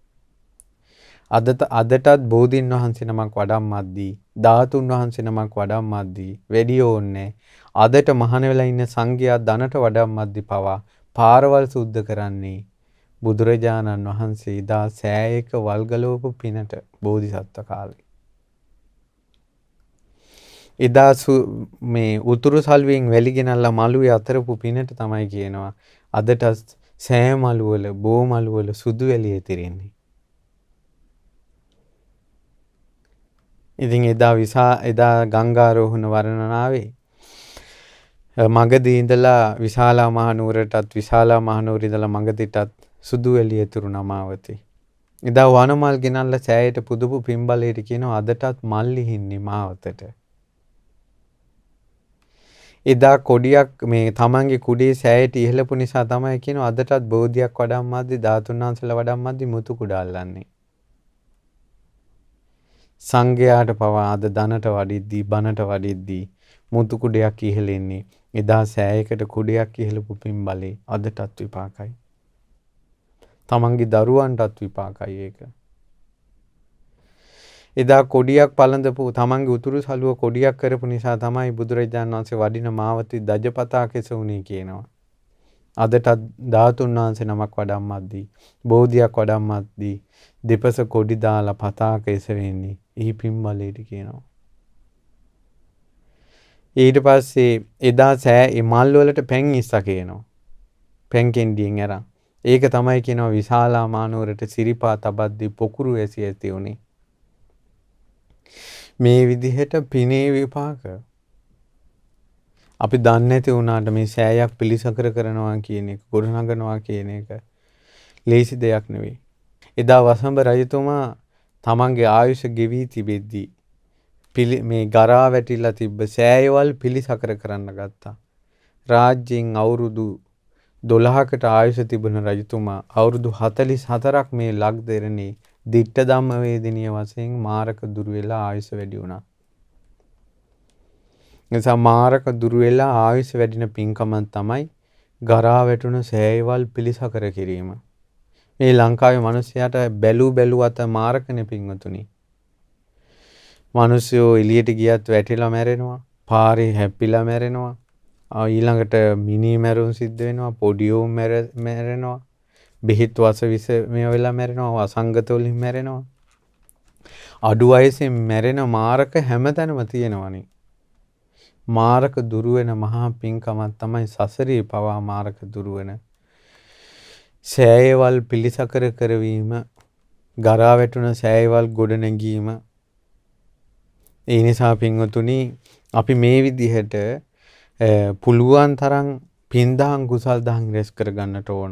අදටත් බෝධීන් වහන්සේ නමක් වඩම්මද්දී ධාතුන් වහන්සේ නමක් වඩම්මද්දී වැඩි ඕන්නේ අදට මහාන වෙලා ඉන්න සංඝයා ධනට වඩම්මද්දී පවා පාරවල් සුද්ධ කරන්නේ බුදුරජාණන් වහන්සේ දා සෑයක වල්ගලෝප පිනට බෝධිසත්ව කාලේ. එදා මේ උතුරු සල්වියෙන් වැලිගෙනල්ලා මළුවේ අතරපු පිනට තමයි කියනවා අදට සෑ මළුවල බෝ මළුවල සුදු වැලිය තිරෙන්නේ. ඉතින් එදා ගංගාරෝහණ වර්ණනාවේ මගදී ඉඳලා විශාලා මහනුවරටත් විශාලා මහනුවර ඉඳලා මගදීටත් සුදු එළිය තුරු නමාවතී. එදා වනමල් ගෙනල්ලා සෑයට පුදුපු පින්බලයට කියනවා අදටත් මල්ලි හින්නේ මාවතට. එදා කොඩියක් මේ තමන්ගේ කුඩේ සෑයට ඉහළපු නිසා තමයි කියනවා අදටත් බෝධියක් වඩම්මද්දී ධාතුන් වහන්සේලා වඩම්මද්දී මුතු කුඩ අල්ලන්නේ. සංඝයාට පවා අද ධනට වඩිද්දී බනට වඩිද්දී මුතු කුඩයක් ඉහළෙන්නේ එදා සෑයකට කුඩයක් ඉහළපු පින්බලේ අදටත් විපාකයි. තමන්ගේ දරුවන්ටත් විපාකයි ඒක. එදා කොඩියක් පළඳපු තමන්ගේ උතුරු සළුව කොඩියක් කරපු නිසා තමයි බුදුරජාණන් වහන්සේ වඩින මාවතී දජපතා කෙසුනේ කියනවා. අදටත් ධාතුන් වහන්සේ නමක් වඩම්මද්දී බෝධියක් වඩම්මද්දී දෙපස කොඩි දාලා පතාක එසවෙන්නේ එහි පින්බලයට කියනවා. ඊට පස්සේ එදා සෑ මල් වලට පැන් ඉස්සා කියනවා. පැන් කෙන්ඩියෙන් අරන්. ඒක තමයි කියනවා විශාලා මානුවරට සිරිපා තබද්දී පොකුරු ඇසි ඇති උනේ. මේ විදිහට පිනේ විපාක අපි දන්නේ නැති වුණාට මේ සෑයක් පිළිසකර කරනවා කියන එක ගොඩනගනවා කියන එක ලේසි දෙයක් නෙවෙයි. එදා වසඹ රජතුමා තමන්ගේ ආයුෂ ගෙවී තිබෙද්දී මේ ගරා වැටිලා තිබ්බ සෑයවල් පිළිසකර කරන්න ගත්තා. රාජ්‍යයෙන් අවුරුදු 12කට ආයුෂ තිබුණ රජතුමා අවුරුදු 44ක් මේ ලක්දෙරණේ දිට්ඨ ධම්ම වේදිනිය වශයෙන් මාරක දුරු වෙලා ආයුෂ වැඩි වුණා. නිසා මාරක දුරු වෙලා ආයුෂ වැඩින පින්කම තමයි ගරා වැටුණු සෑයවල් පිළිසකර කිරීම. මේ ලංකාවේ මිනිස්සයාට බැලු අත මාරකනේ පින්වතුනි. මිනිස්සු එළියට ගියත් වැටිලා මැරෙනවා, පාරේ හැප්පිලා මැරෙනවා, ඊළඟට මිනි මැරුම් සිද්ධ වෙනවා, පොඩියෝ මැරෙනවා, බෙහෙත් වස විස මේ වෙලා මැරෙනවා, අසංගත වලින් මැරෙනවා. අඩු වයසෙන් මැරෙන මාරක හැමතැනම තියෙනවනේ. මාරක දුරු වෙන මහා පින්කමක් තමයි සසරේ පවා මාරක දුරු වෙන සෑයවල් පිළිසකර කරවීම, ගරා වැටුණ සෑයවල් ගොඩ නැගීම. ඒ නිසා පින්වතුනි අපි මේ විදිහට පුළුවන් තරම් පින්දහම් කුසල් දහම් රැස් කර ගන්නට ඕන.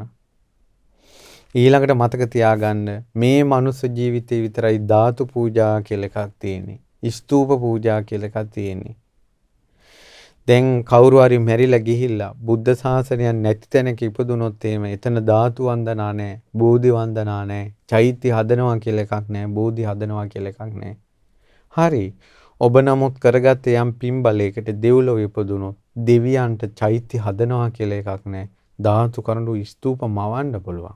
ඊළඟට මතක තියාගන්න මේ මනුස්ස ජීවිතේ විතරයි ධාතු පූජා කියලා එකක් තියෙන්නේ. ස්තූප පූජා කියලා එකක් තියෙන්නේ. දැන් කවුරු හරි මැරිලා ගිහිල්ලා බුද්ධ ශාසනයක් නැති තැනක ඉපදුනොත් එහෙම එතන ධාතු වන්දනා නැහැ, බෝධි වන්දනා නැහැ, චෛත්‍ය හදනවා කියලා එකක් නැහැ, බෝධි හදනවා කියලා එකක් නැහැ. හරි. ඔබ නමුත් කරගත්තේ යම් පින් බලයකට දෙව්ලොව ඉපදුනොත් දෙවියන්ට චෛත්‍ය හදනවා කියලා එකක් නැහැ. ධාතු කරඬු ස්තූප මවන්න පුළුවන්.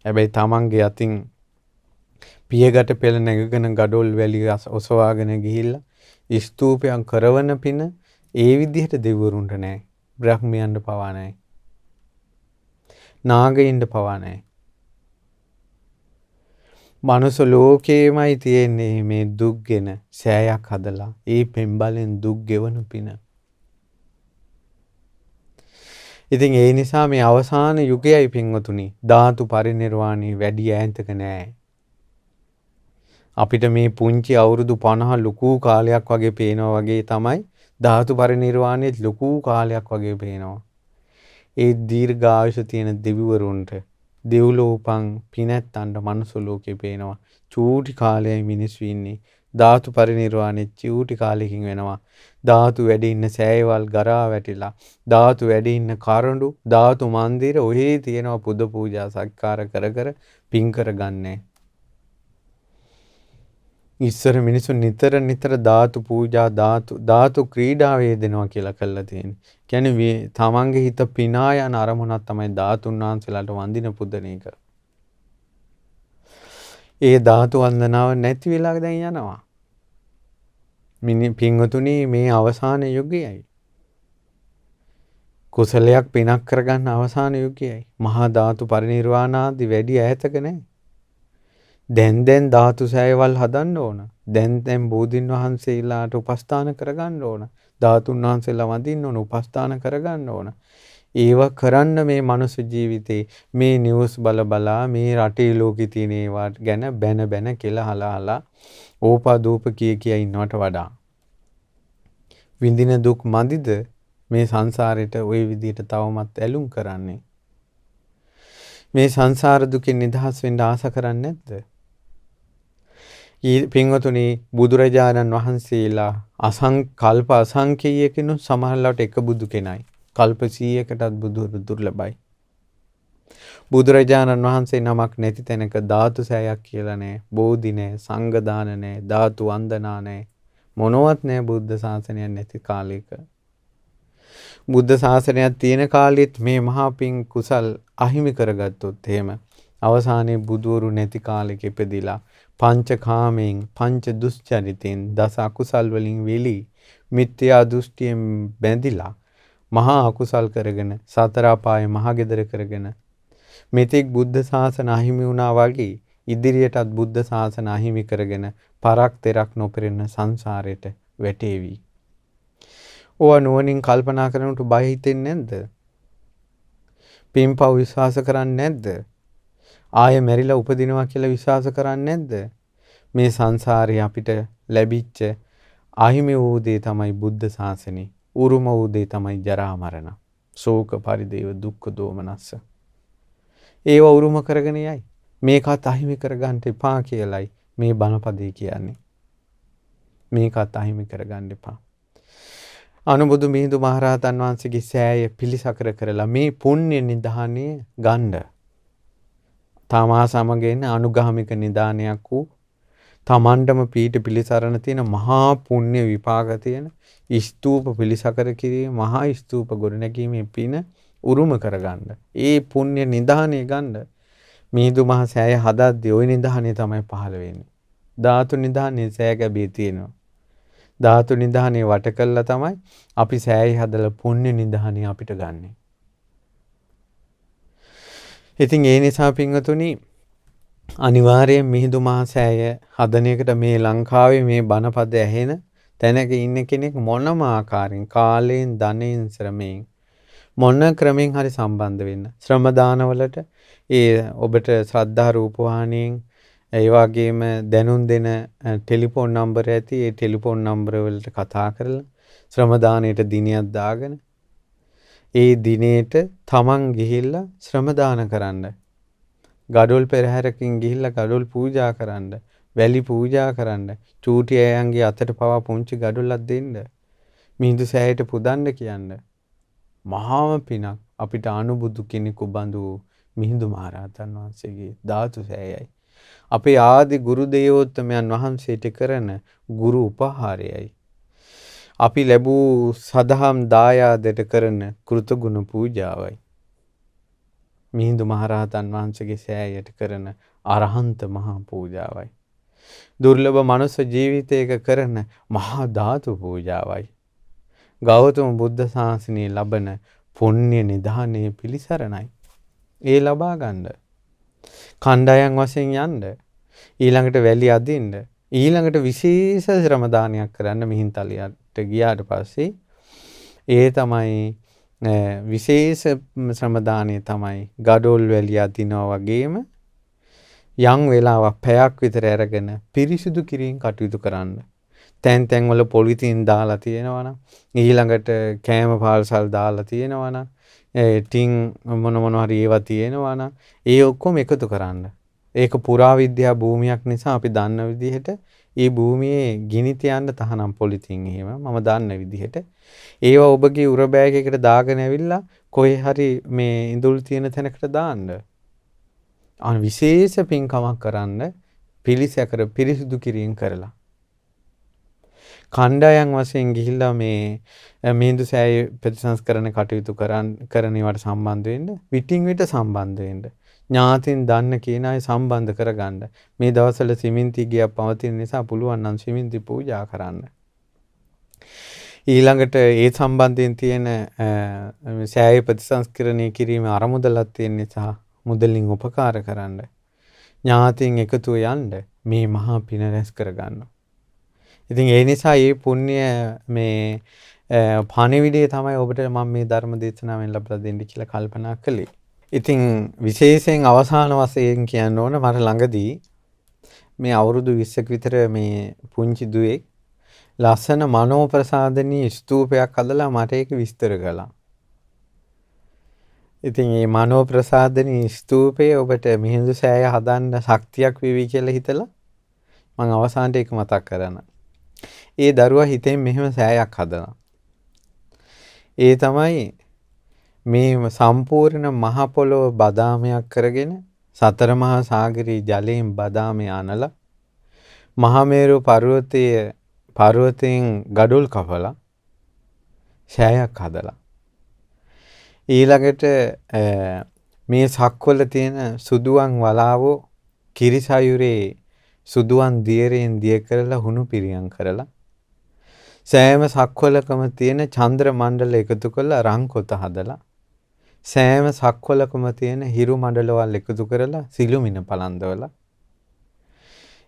හැබැයි තමන්ගේ අතින් පියගට පෙළ නැගගෙන ගඩොල් වැලි ඔසවාගෙන ගිහිල්ලා ස්තූපයක් කරවන පින ඒ විදිහට දෙවිවරුන්ට නැහැ. බ්‍රහ්මයන්ට පවා නැහැ. නාගයින්ට පවා නැහැ. මනුස්ස ලෝකේමයි තියෙන්නේ මේ දුක්ගෙන සෑයක් හදලා ඒ පෙම්බලෙන් දුක් ගෙවන පින. ඉතින් ඒ නිසා මේ අවසාන යුගයයි පින්වතුනි ධාතු පරිනිර්වාණය වැඩි ඈතක නෑ. අපිට මේ පුංචි අවුරුදු 50 ලොකු කාලයක් වගේ පේනවා වගේ තමයි ධාතු පරිනිර්වාණයත් ලොකු කාලයක් වගේ පේනවා. ඒ දීර්ඝායුෂ තියෙන දෙවිවරුන්ට දෙව්ලෝපං පිනැත්තන්ට මනුස්ස ලෝකේ පේනවා. චූටි කාලයයි මිනිස්සු ඉන්නේ. ධාතු පරිනිර්වාණය චූටි කාලෙකින් වෙනවා. ධාතු වැඩි ඉන්න සෑයවල් ගරා වැටිලා ධාතු වැඩි ඉන්න කරඬු ධාතු මන්දිර ඔහේ තියෙනවා පුද පූජා සත්කාර කර කර පින් කරගන්නේ. ඉස්සර මිනිස්සු නිතර ධාතු පූජා ධාතු ක්‍රීඩා වේදෙනවා කියලා කළා තියෙන්නේ. කියන්නේ තමන්ගේ හිත පිනා යන අරමුණක් තමයි ධාතුන් වහන්සේලාට වඳින පුදන එක. ඒ ධාතු වන්දනාව නැති වෙලා දැන් යනවා. පින්වතුනි මේ අවසාන යුගයයි. කුසලයක් පිනක් කරගන්න අවසාන යුගයයි. මහා ධාතු පරිනිර්වාණාදී වැඩි ඈතක නැහැ. දැන් ධාතු සෑයවල් හදන්න ඕන. දැන් බෝධින් වහන්සේලාට උපස්ථාන කරගන්න ඕන. ධාතුන් වහන්සේලා වඳින්න ඕන, උපස්ථාන කරගන්න ඕන. ඒව කරන්න මේ මනුස්ස ජීවිතේ මේ නිවුස් බලා මේ රටේ ලෝකේ තියෙන ඒවා ගැන බැන කියලා හලා ඕපාදූප කිය ඉන්නවට වඩා විඳින දුක් මදිද මේ සංසාරෙට ওই විදිහට තවමත් ඇලුම් කරන්නේ. මේ සංසාර දුකෙන් නිදහස් වෙන්න ආස කරන්නේ නැද්ද? පින්වතුනි බුදුරජාණන් වහන්සේලා කල්ප අසංඛ්‍යයකින් සමහරවිට එක බුදු කෙනයි. කල්ප 100කටත් බුදුරු දුර්ලභයි. බුදුරජාණන් වහන්සේ නමක් නැති තැනක ධාතු සෑයක් කියලා නැහැ. බෝධි නැහැ, සංඝ දාන නැහැ, ධාතු වන්දනා නැහැ. මොනවත් නැහැ බුද්ධ ශාසනයක් නැති කාලයක. බුද්ධ ශාසනයක් තියෙන කාලෙත් මේ මහා පිං කුසල් අහිමි කරගත්තොත් එහෙම අවසානයේ බුදවරු නැති කාලෙක ඉපදිලා පංචකාමයෙන් පංච දුස්චරිතෙන් දස අකුසල් වලින් වෙලී මිත්‍යා දෘෂ්ටියෙන් බැඳිලා මහා අකුසල් කරගෙන සතර අපායේ මහගෙදර කරගෙන මෙතෙක් බුද්ධ ශාසන අහිමි වුණා වගේ ඉදිරියටත් බුද්ධ ශාසන අහිමි කරගෙන පරක් තෙරක් නොපෙරෙන සංසාරයට වැටේවි. ඕවා නුවණින් කල්පනා කරනකොට බය හිතෙන්නේ නැද්ද? පින්පව් විශ්වාස කරන්නේ නැද්ද? ආයෙ මැරිලා උපදිනවා කියලා විශ්වාස කරන්නේ නැද්ද? මේ සංසාරේ අපිට ලැබිච්ච අහිමි වූ දේ තමයි බුද්ධ ශාසනය. උරුම වූ දේ තමයි ජරා මරණ. ශෝක පරිදේව දුක්ඛ දෝමනස්ස. ඒව උරුම කරගෙන යයි. මේකත් අහිමි කරගන්න එපා කියලයි මේ බණපදේ කියන්නේ. මේකත් අහිමි කරගන්න එපා. අනුබුදු මිහිඳු මහරහතන් වහන්සේගේ සෑය පිළිසකර කරලා මේ පුණ්‍ය නිධානය ගන්න. තමා සමග එන අනුගාමික නිදානයක් වූ තමන්ටම පීඨ පිළිසරණ තියෙන මහා පුණ්‍ය විපාක තියෙන ස්තූප පිළිසකර කිරීම මහා ස්තූප ගොඩනැගීමේ පින උරුම කරගන්න. ඒ පුණ්‍ය නිදානය ගන්න. මිහිඳු මහ සෑය හදද්දී ওই නිදානය තමයි පහළ වෙන්නේ. ධාතු නිදානේ සෑය ගැබේ තියෙනවා. ධාතු නිදානේ වට කළා තමයි අපි සෑය හදලා පුණ්‍ය නිදානේ අපිට ගන්නෙ. ඉතින් ඒ නිසා පින්වතුනි අනිවාර්යයෙන් මිහිඳු මහ සෑය හදන එකට මේ ලංකාවේ මේ බණපද ඇහෙන තැනක ඉන්න කෙනෙක් මොනම ආකාරයෙන් කාලයෙන් ධනෙන් ශ්‍රමයෙන් මොන ක්‍රමෙන් හරි සම්බන්ධ වෙන්න. ශ්‍රම දානවලට ඒ ඔබට ශ්‍රද්ධා රූපවාහිනියෙන් ඒ වගේම දැනුම් දෙන ටෙලිෆෝන් නම්බර ඇති. ඒ ටෙලිෆෝන් නම්බර වලට කතා කරලා ශ්‍රම දානයට දිනයක් දාගෙන ඒ දිනේට තමන් ගිහිල්ලා ශ්‍රම දාන කරන්න. ගඩොල් පෙරහැරකින් ගිහිල්ලා ගඩොල් පූජා කරන්න. වැලි පූජා කරන්න. චූටි අයන්ගේ අතට පවා පුංචි ගඩොල්ලක් දෙන්න. මිහිඳු සෑයට පුදන්න කියන්න. මහාම පිනක් අපිට අනුබුදු කෙනෙකු බඳු මිහිඳු මහරහතන් වහන්සේගේ ධාතු සෑයයි. අපේ ආදි ගුරු දේවෝත්තමයන් වහන්සේට කරන ගුරු උපහාරයයි. අපි ලැබූ සදහම් දායාදයට කරන කෘතගුණ පූජාවයි. මිහිඳු මහරහතන් වහන්සේගේ සෑයට කරන අරහන්ත මහා පූජාවයි. දුර්ලභ මනුස්ස ජීවිතයක කරන මහා ධාතු පූජාවයි. ගෞතම බුද්ධ ශාසනයේ ලබන පුණ්‍ය නිධානයේ පිළිසරණයි. ඒ ලබා ගන්න. කණ්ඩායම් වශයෙන් යන්න. ඊළඟට වැලි අදින්න. ඊළඟට විශේෂ ශ්‍රම දානයක් කරන්න මිහින්තලියට ගියාට පස්සේ ඒ තමයි විශේෂ ශ්‍රම දානය තමයි ගඩොල් වැලි අදිනවා වගේම යම් වෙලාවක් පැයක් විතර අරගෙන පිරිසිදු කිරීම කටයුතු කරන්න. තැන් තැන් වල පොලිතින් දාලා තියෙනවා නම් ඊළඟට කෑම පාල්සල් දාලා තියෙනවා නම් ටින් මොන හරි ඒවා තියෙනවා නම් ඒ ඔක්කොම එකතු කරන්න. ඒක පුරාවිද්‍යා භූමියක් නිසා අපි දන්න විදිහට ඒ භූමියේ ගිනි තියන්න තහනම් පොලිතින් එහෙම මම දන්න විදිහට ඒවා ඔබගේ උර බෑග් එකකට දාගෙන ඇවිල්ලා කොහේ හරි මේ ඉඳුල් තියෙන තැනකට දාන්න. විශේෂ පින්කමක් කරන්න පිළිසැකර පිරිසිදු කිරීම කරලා. කණ්ඩායම් වශයෙන් ගිහිල්ලා මේ මිහිඳු සෑය ප්‍රතිසංස්කරණ කටයුතු කරන ඒවට සම්බන්ධ වෙන්න, පිටින් විට සම්බන්ධ වෙන්න. ඥාතින් දන්න කියන අය සම්බන්ධ කරගන්න. මේ දවස්වල සිමෙන්ති ගියක් පවතින නිසා පුළුවන් නම් සිමෙන්ති පූජා කරන්න. ඊළඟට ඒ සම්බන්ධයෙන් තියෙන සෑය ප්‍රතිසංස්කරණය කිරීම අරමුදලක් තියෙන නිසා මුදලින් උපකාර කරන්න. ඥාතින් එකතු යන්න මේ මහා පින රැස් කරගන්න. ඉතින් ඒ නිසා මේ පුණ්‍ය මේ පණිවිඩය තමයි ඔබට මම මේ ධර්ම දේශනාවෙන් ලබා දෙන්න කියලා කල්පනා කළේ. ඉතින් විශේෂයෙන් අවසාන වශයෙන් කියන්න ඕන මට ළඟදී මේ අවුරුදු 20ක විතර මේ පුංචි දුවෙක් ලස්සන මනෝ ප්‍රසාදනී ස්තූපයක් හදලා මට ඒක විස්තර කළා. ඉතින් මේ මනෝ ප්‍රසාදනී ස්තූපය ඔබට මිහිඳු සෑය හදන්න ශක්තියක් වෙවි කියලා හිතලා මම අවසානට ඒක මතක් කරනවා. ඒ දරුවා හිතෙන් මෙහෙම සෑයක් හදනවා. ඒ තමයි මේ සම්පූර්ණ මහ පොළොව බදාමයක් කරගෙන සතර මහා සාගරයේ ජලයෙන් බදාමය අනලා මහමේරු පර්වතයෙන් ගඩොල් කපලා සෑයක් හදලා ඊළඟට මේ සක්වල තියෙන සුදුවන් වලාවෝ කිරිසයුරේ සුදුවන් දියරෙන් දිය කරලා හුණු පිරියම් කරලා සෑම සක්වලකම තියෙන චන්ද්‍ර මණ්ඩල එකතු කරලා රංකොත හදලා සෑම සක්වලකම තියෙන හිරු මණ්ඩලවල් එකතු කරලා සිළුමිණ පලන්දවලා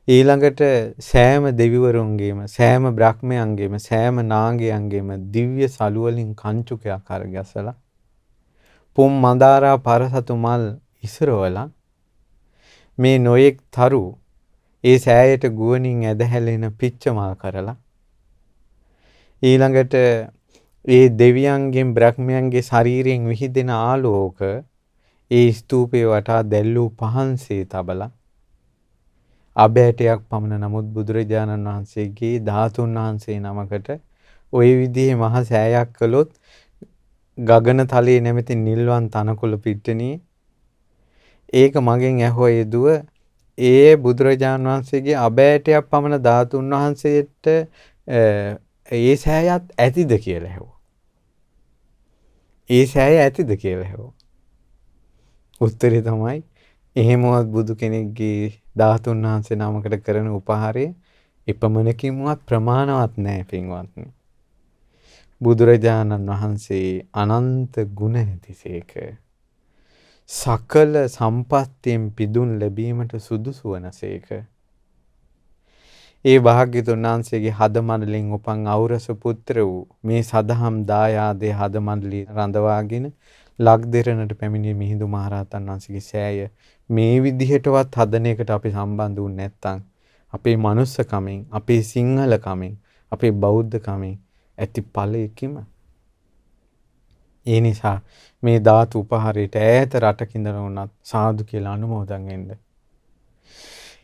ඊළඟට සෑම දෙවිවරුන්ගේම සෑම බ්‍රහ්මයන්ගේම සෑම නාගයන්ගේම දිව්‍ය සලු වලින් කංචුකයක් අරගැසලා පුම් මඳාරා පරසතු මල් ඉසරවලා මේ නොයෙක් තරු ඒ සෑයට ගුවනින් ඇදහැලෙන පිච්ච මල් කරලා ඊළඟට ඒ දෙවියන්ගෙන් බ්‍රහ්මයන්ගේ ශරීරයෙන් විහිදෙන ආලෝක ඒ ස්තූපේ වටා දැල්වූ පහන්සේ තබලා අබෑටයක් පමණ නමුත් බුදුරජාණන් වහන්සේගේ ධාතුන් වහන්සේ නමකට ওই විදිහේ මහ සෑයක් කළොත් ගගන තලයේ නැමැති නිල්වන් තනකොළ පිට්ටනියේ ඒක මගෙන් ඇහුවා ඒ දුව ඒ බුදුරජාණන් වහන්සේගේ අබෑටයක් පමණ ධාතුන් වහන්සේට ඒ සෑයත් ඇතිද කියලා ඇහුවා. ඒ සෑය ඇතිද කියලා ඇහුවා. උත්තරේ තමයි එහෙමවත් බුදු කෙනෙක්ගේ ධාතුන් වහන්සේ නමකට කරන උපහාරය එපමණකින්වත් ප්‍රමාණවත් නැහැ පින්වත්නි. බුදුරජාණන් වහන්සේ අනන්ත ගුණ ඇතිසේක. සකල සම්පත්තියෙන් පිදුම් ලැබීමට සුදුසු වනසේක. ඒ භාග්‍යතුන් වහන්සේගේ හදමණ්ඩලෙන් උපන් ඖරස පුත්‍ර වූ මේ සදහම් දායාදේ හදමණ්ඩලිය රඳවාගෙන ලක්දෙරණට පැමිණි මිහිඳු මහරහතන් වහන්සේගේ සෑය මේ විදිහටවත් හදන එකට අපි සම්බන්ධ වුනේ නැත්නම් අපේ මනුස්සකමෙන් අපේ සිංහලකමෙන් අපේ බෞද්ධකමෙන් ඇති ඵලයකිම ඒ නිසා මේ ධාතු උපහාරයට ඈත රටකින්ද වුණත් සාදු කියලා අනුමෝදන් වෙන්න.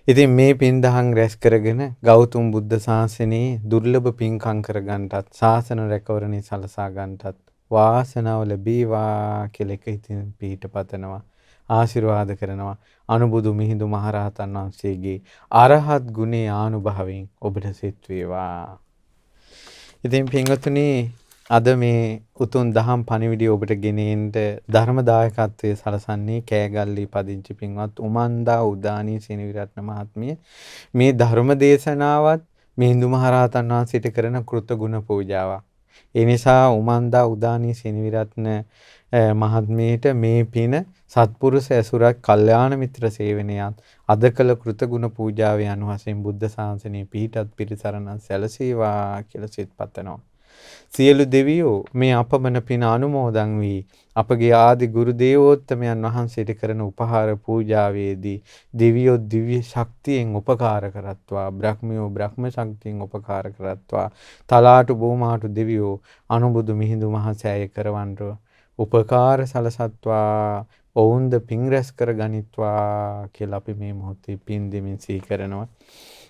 ඉතින් මේ පින්දහම් රැස් කරගෙන ගෞතම බුද්ධ ශාසනයේ දුර්ලභ පින්කම් කරගන්නටත් ශාසන රැකවරණේ සලසා ගන්නටත් වාසනාව ලැබීවා කියලා එක හිතින් පිහිට පතනවා. ආශිර්වාද කරනවා. අනුබුදු මිහිඳු මහරහතන් වහන්සේගේ අරහත් ගුණේ ආනුභවයෙන් ඔබට සිත් වේවා. ඉතින් පින්වතුනි අද මේ උතුම් දහම් පණිවිඩය ඔබට ගෙනෙන්න ධර්ම දායකත්වයේ සලසන්නේ කෑගල්ලී පදිංචි පින්වත් උමන්දා උදානී සෙනවිරත්න මහත්මිය. මේ ධර්ම දේශනාවත් මිහිඳු මහරහතන් වහන්සේට කරන කෘතගුණ පූජාවක්. ඒ නිසා උමන්දා උදානී සෙනවිරත්න මහත්මියට මේ පින සත්පුරුෂ ඇසුරක් කල්යාණ මිත්‍ර සේවනයත් අද කළ කෘතගුණ පූජාවේ අනුවසෙන් බුද්ධ ශාසනයේ පිහිටත් පිරිසරණ සැලසේවා කියලා සිත පතනවා. සියලු දෙවියෝ මේ අපමණ පින අනුමෝදන් වී අපගේ ආදි ගුරු දේවෝත්තමයන් වහන්සේට කරන උපහාර පූජාවේදී දෙවියෝ දිව්‍ය ශක්තියෙන් උපකාර කරත්වා, බ්‍රහ්මියෝ බ්‍රහ්ම ශක්තියෙන් උපකාර කරත්වා, තලාටු බෝමාටු දෙවියෝ අනුබුදු මිහිඳු මහසෑය කරවන්ට උපකාර සලසත්වා, ඔවුන්ද පින් රැස් කර ගනිත්වා කියලා අපි මේ මොහොතේ පින් දෙමින් සිහි කරනවා.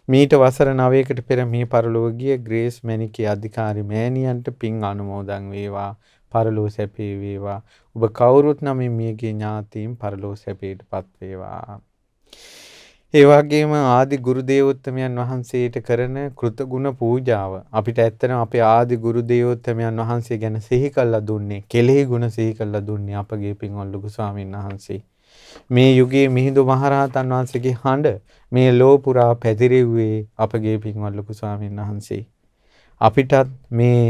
මීට වසර 9කට පෙර මේ පරලෝක ගිය ග්‍රේස් මැණිකේ අධිකාරී මෑණියන්ට පින් අනුමෝදන් වේවා. පරලෝක සැපේ වේවා. ඔබ කවුරුත් නම් මියගේ ඥාතීන් පරලෝක සැපේටපත් වේවා. ඒ වගේම ආදි ගුරු දේවෝත්තමයන් වහන්සේට කරන කෘතගුණ පූජාව අපිට ඇත්තටම අපේ ආදි ගුරු දේවෝත්තමයන් වහන්සේ ගැන සිහි කළා දුන්නේ, කෙලෙහි ගුණ සිහි කළා දුන්නේ අපගේ පින්වල් ලොකු ස්වාමීන් වහන්සේ. මේ යුගයේ මිහිඳු මහරහතන් වහන්සේගේ හඬ මේ ලෝ පුරා පැතිරෙව්වේ අපගේ පින්වල් ලොකු ස්වාමීන් වහන්සේ. අපිටත් මේ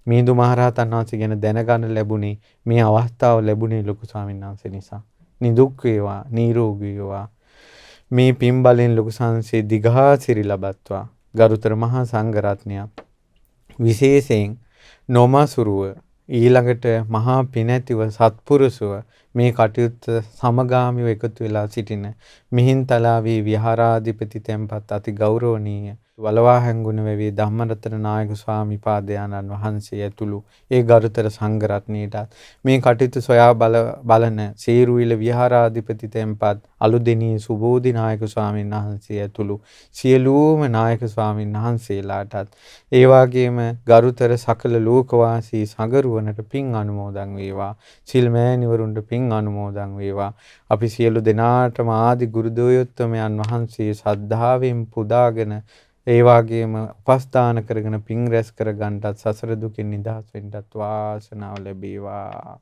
මිහිඳු මහරහතන් වහන්සේ ගැන දැනගන්න ලැබුණේ මේ අවස්ථාව ලැබුණේ ලොකු ස්වාමීන් වහන්සේ නිසා. නිදුක් වේවා, නිරෝගී වේවා. මේ පින් බලෙන් ලොකු සංසේ දිඝාසිරි ලබත්වා. ගරුතර මහා සංඝරත්නය විශේෂයෙන් නොමසුරුව ඊළඟට මහා පිනැතිව සත්පුරුෂව මේ කටයුත්ත සමගාමීව එකතු වෙලා සිටින මිහින්තලාවේ විහාරාධිපති තැන්පත් අති ගෞරවනීය වලවා හැංගුණ වෙවි ධම්මරතන නායක ස්වාමි පාදයන්න් වහන්සේ ඇතුළු ඒ ගරුතර සංඝරත්නයටත් මේ කටයුතු සොයා බලන සීරුවිල විහාරාධිපති තැන්පත් අලුදෙණියේ සුබෝධි නායක ස්වාමීන් වහන්සේ ඇතුළු සියලුම නායක ස්වාමීන් වහන්සේලාටත් ඒ වගේම ගරුතර සකල ලෝකවාසී සගරුවනට පින් අනුමෝදන් වේවා. සිල් මෑණිවරුන්ට පින් අනුමෝදන් වේවා. අපි සියලු දෙනාටම ආදි ගුරු දේවෝත්තමයන් වහන්සේ ශ්‍රද්ධාවෙන් පුදාගෙන ඒ වගේම උපස්ථාන කරගෙන පින් රැස් කර ගන්නටත් සසර දුකින් නිදහස් වෙන්නටත් වාසනාව ලැබේවා.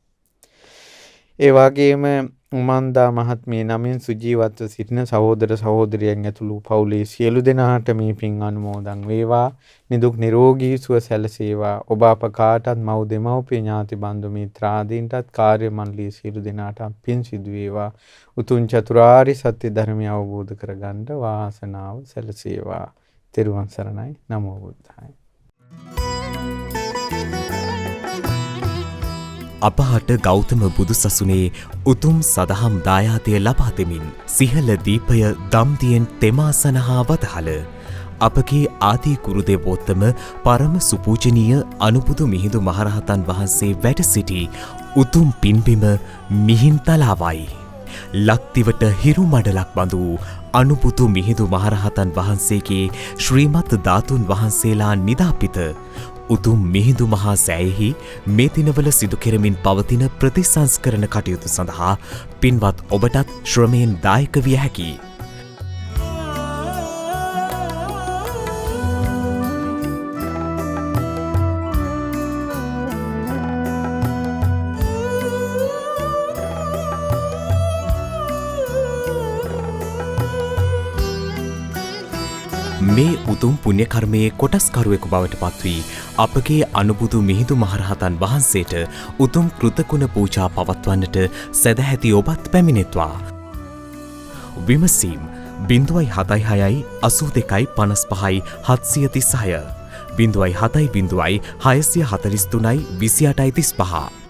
ඒ වගේම උමන්දා මහත්මිය නමින් සුජීවත්ව සිටින සහෝදර සහෝදරියන් ඇතුළු පවුලේ සියලු දෙනාට මේ පින් අනුමෝදන් වේවා. නිදුක් නිරෝගී සුව සැලසේවා. ඔබ අප කාටත් මව් දෙමව්පිය ඥාති බන්දු මිත්‍රාදීන්ටත් කාර්ය මණ්ඩලයේ සියලු දෙනාට පින් සිදු වේවා. උතුම් චතුරාර්ය සත්‍ය ධර්මය අවබෝධ කරගන්න වාසනාව සැලසේවා. තෙරුවන් සරණයි. නමෝ බුද්ධාය. අපහට ගෞතම බුදු සසුනේ උතුම් සදහම් දායාදය ලබා දෙමින් සිහල දීපය දම්දියෙන් තෙමාසනහා වදහල අපගේ ආදී ගුරු දේවෝත්තම පරම සුපූජනීය අනුබුදු මිහිඳු මහරහතන් වහන්සේ වැඩ සිටි උතුම් පින්බිම මිහින්තලාවයි. ලක්දිවට හිරු මඩලක් බඳු අනුබුදු මිහිඳු මහරහතන් වහන්සේගේ ශ්‍රීමත් ධාතුන් වහන්සේලා නිදාපිත උතුම් මිහිඳු මහා සෑයෙහි මේ දිනවල සිදු කෙරමින් පවතින ප්‍රතිසංස්කරණ කටයුතු සඳහා පින්වත් ඔබටත් ශ්‍රමයෙන් දායක විය හැකියි. මේ උතුම් පුණ්‍ය කර්මයේ කොටස්කරුවෙකු බවට පත්වී අපගේ අනුබුදු මිහිඳු මහරහතන් වහන්සේට උතුම් කෘතගුණ පූජා පවත්වන්නට සැදැහැති ඔබත් පැමිණෙත්වා. විමසීම් 076 82 55 736 070 643 28 35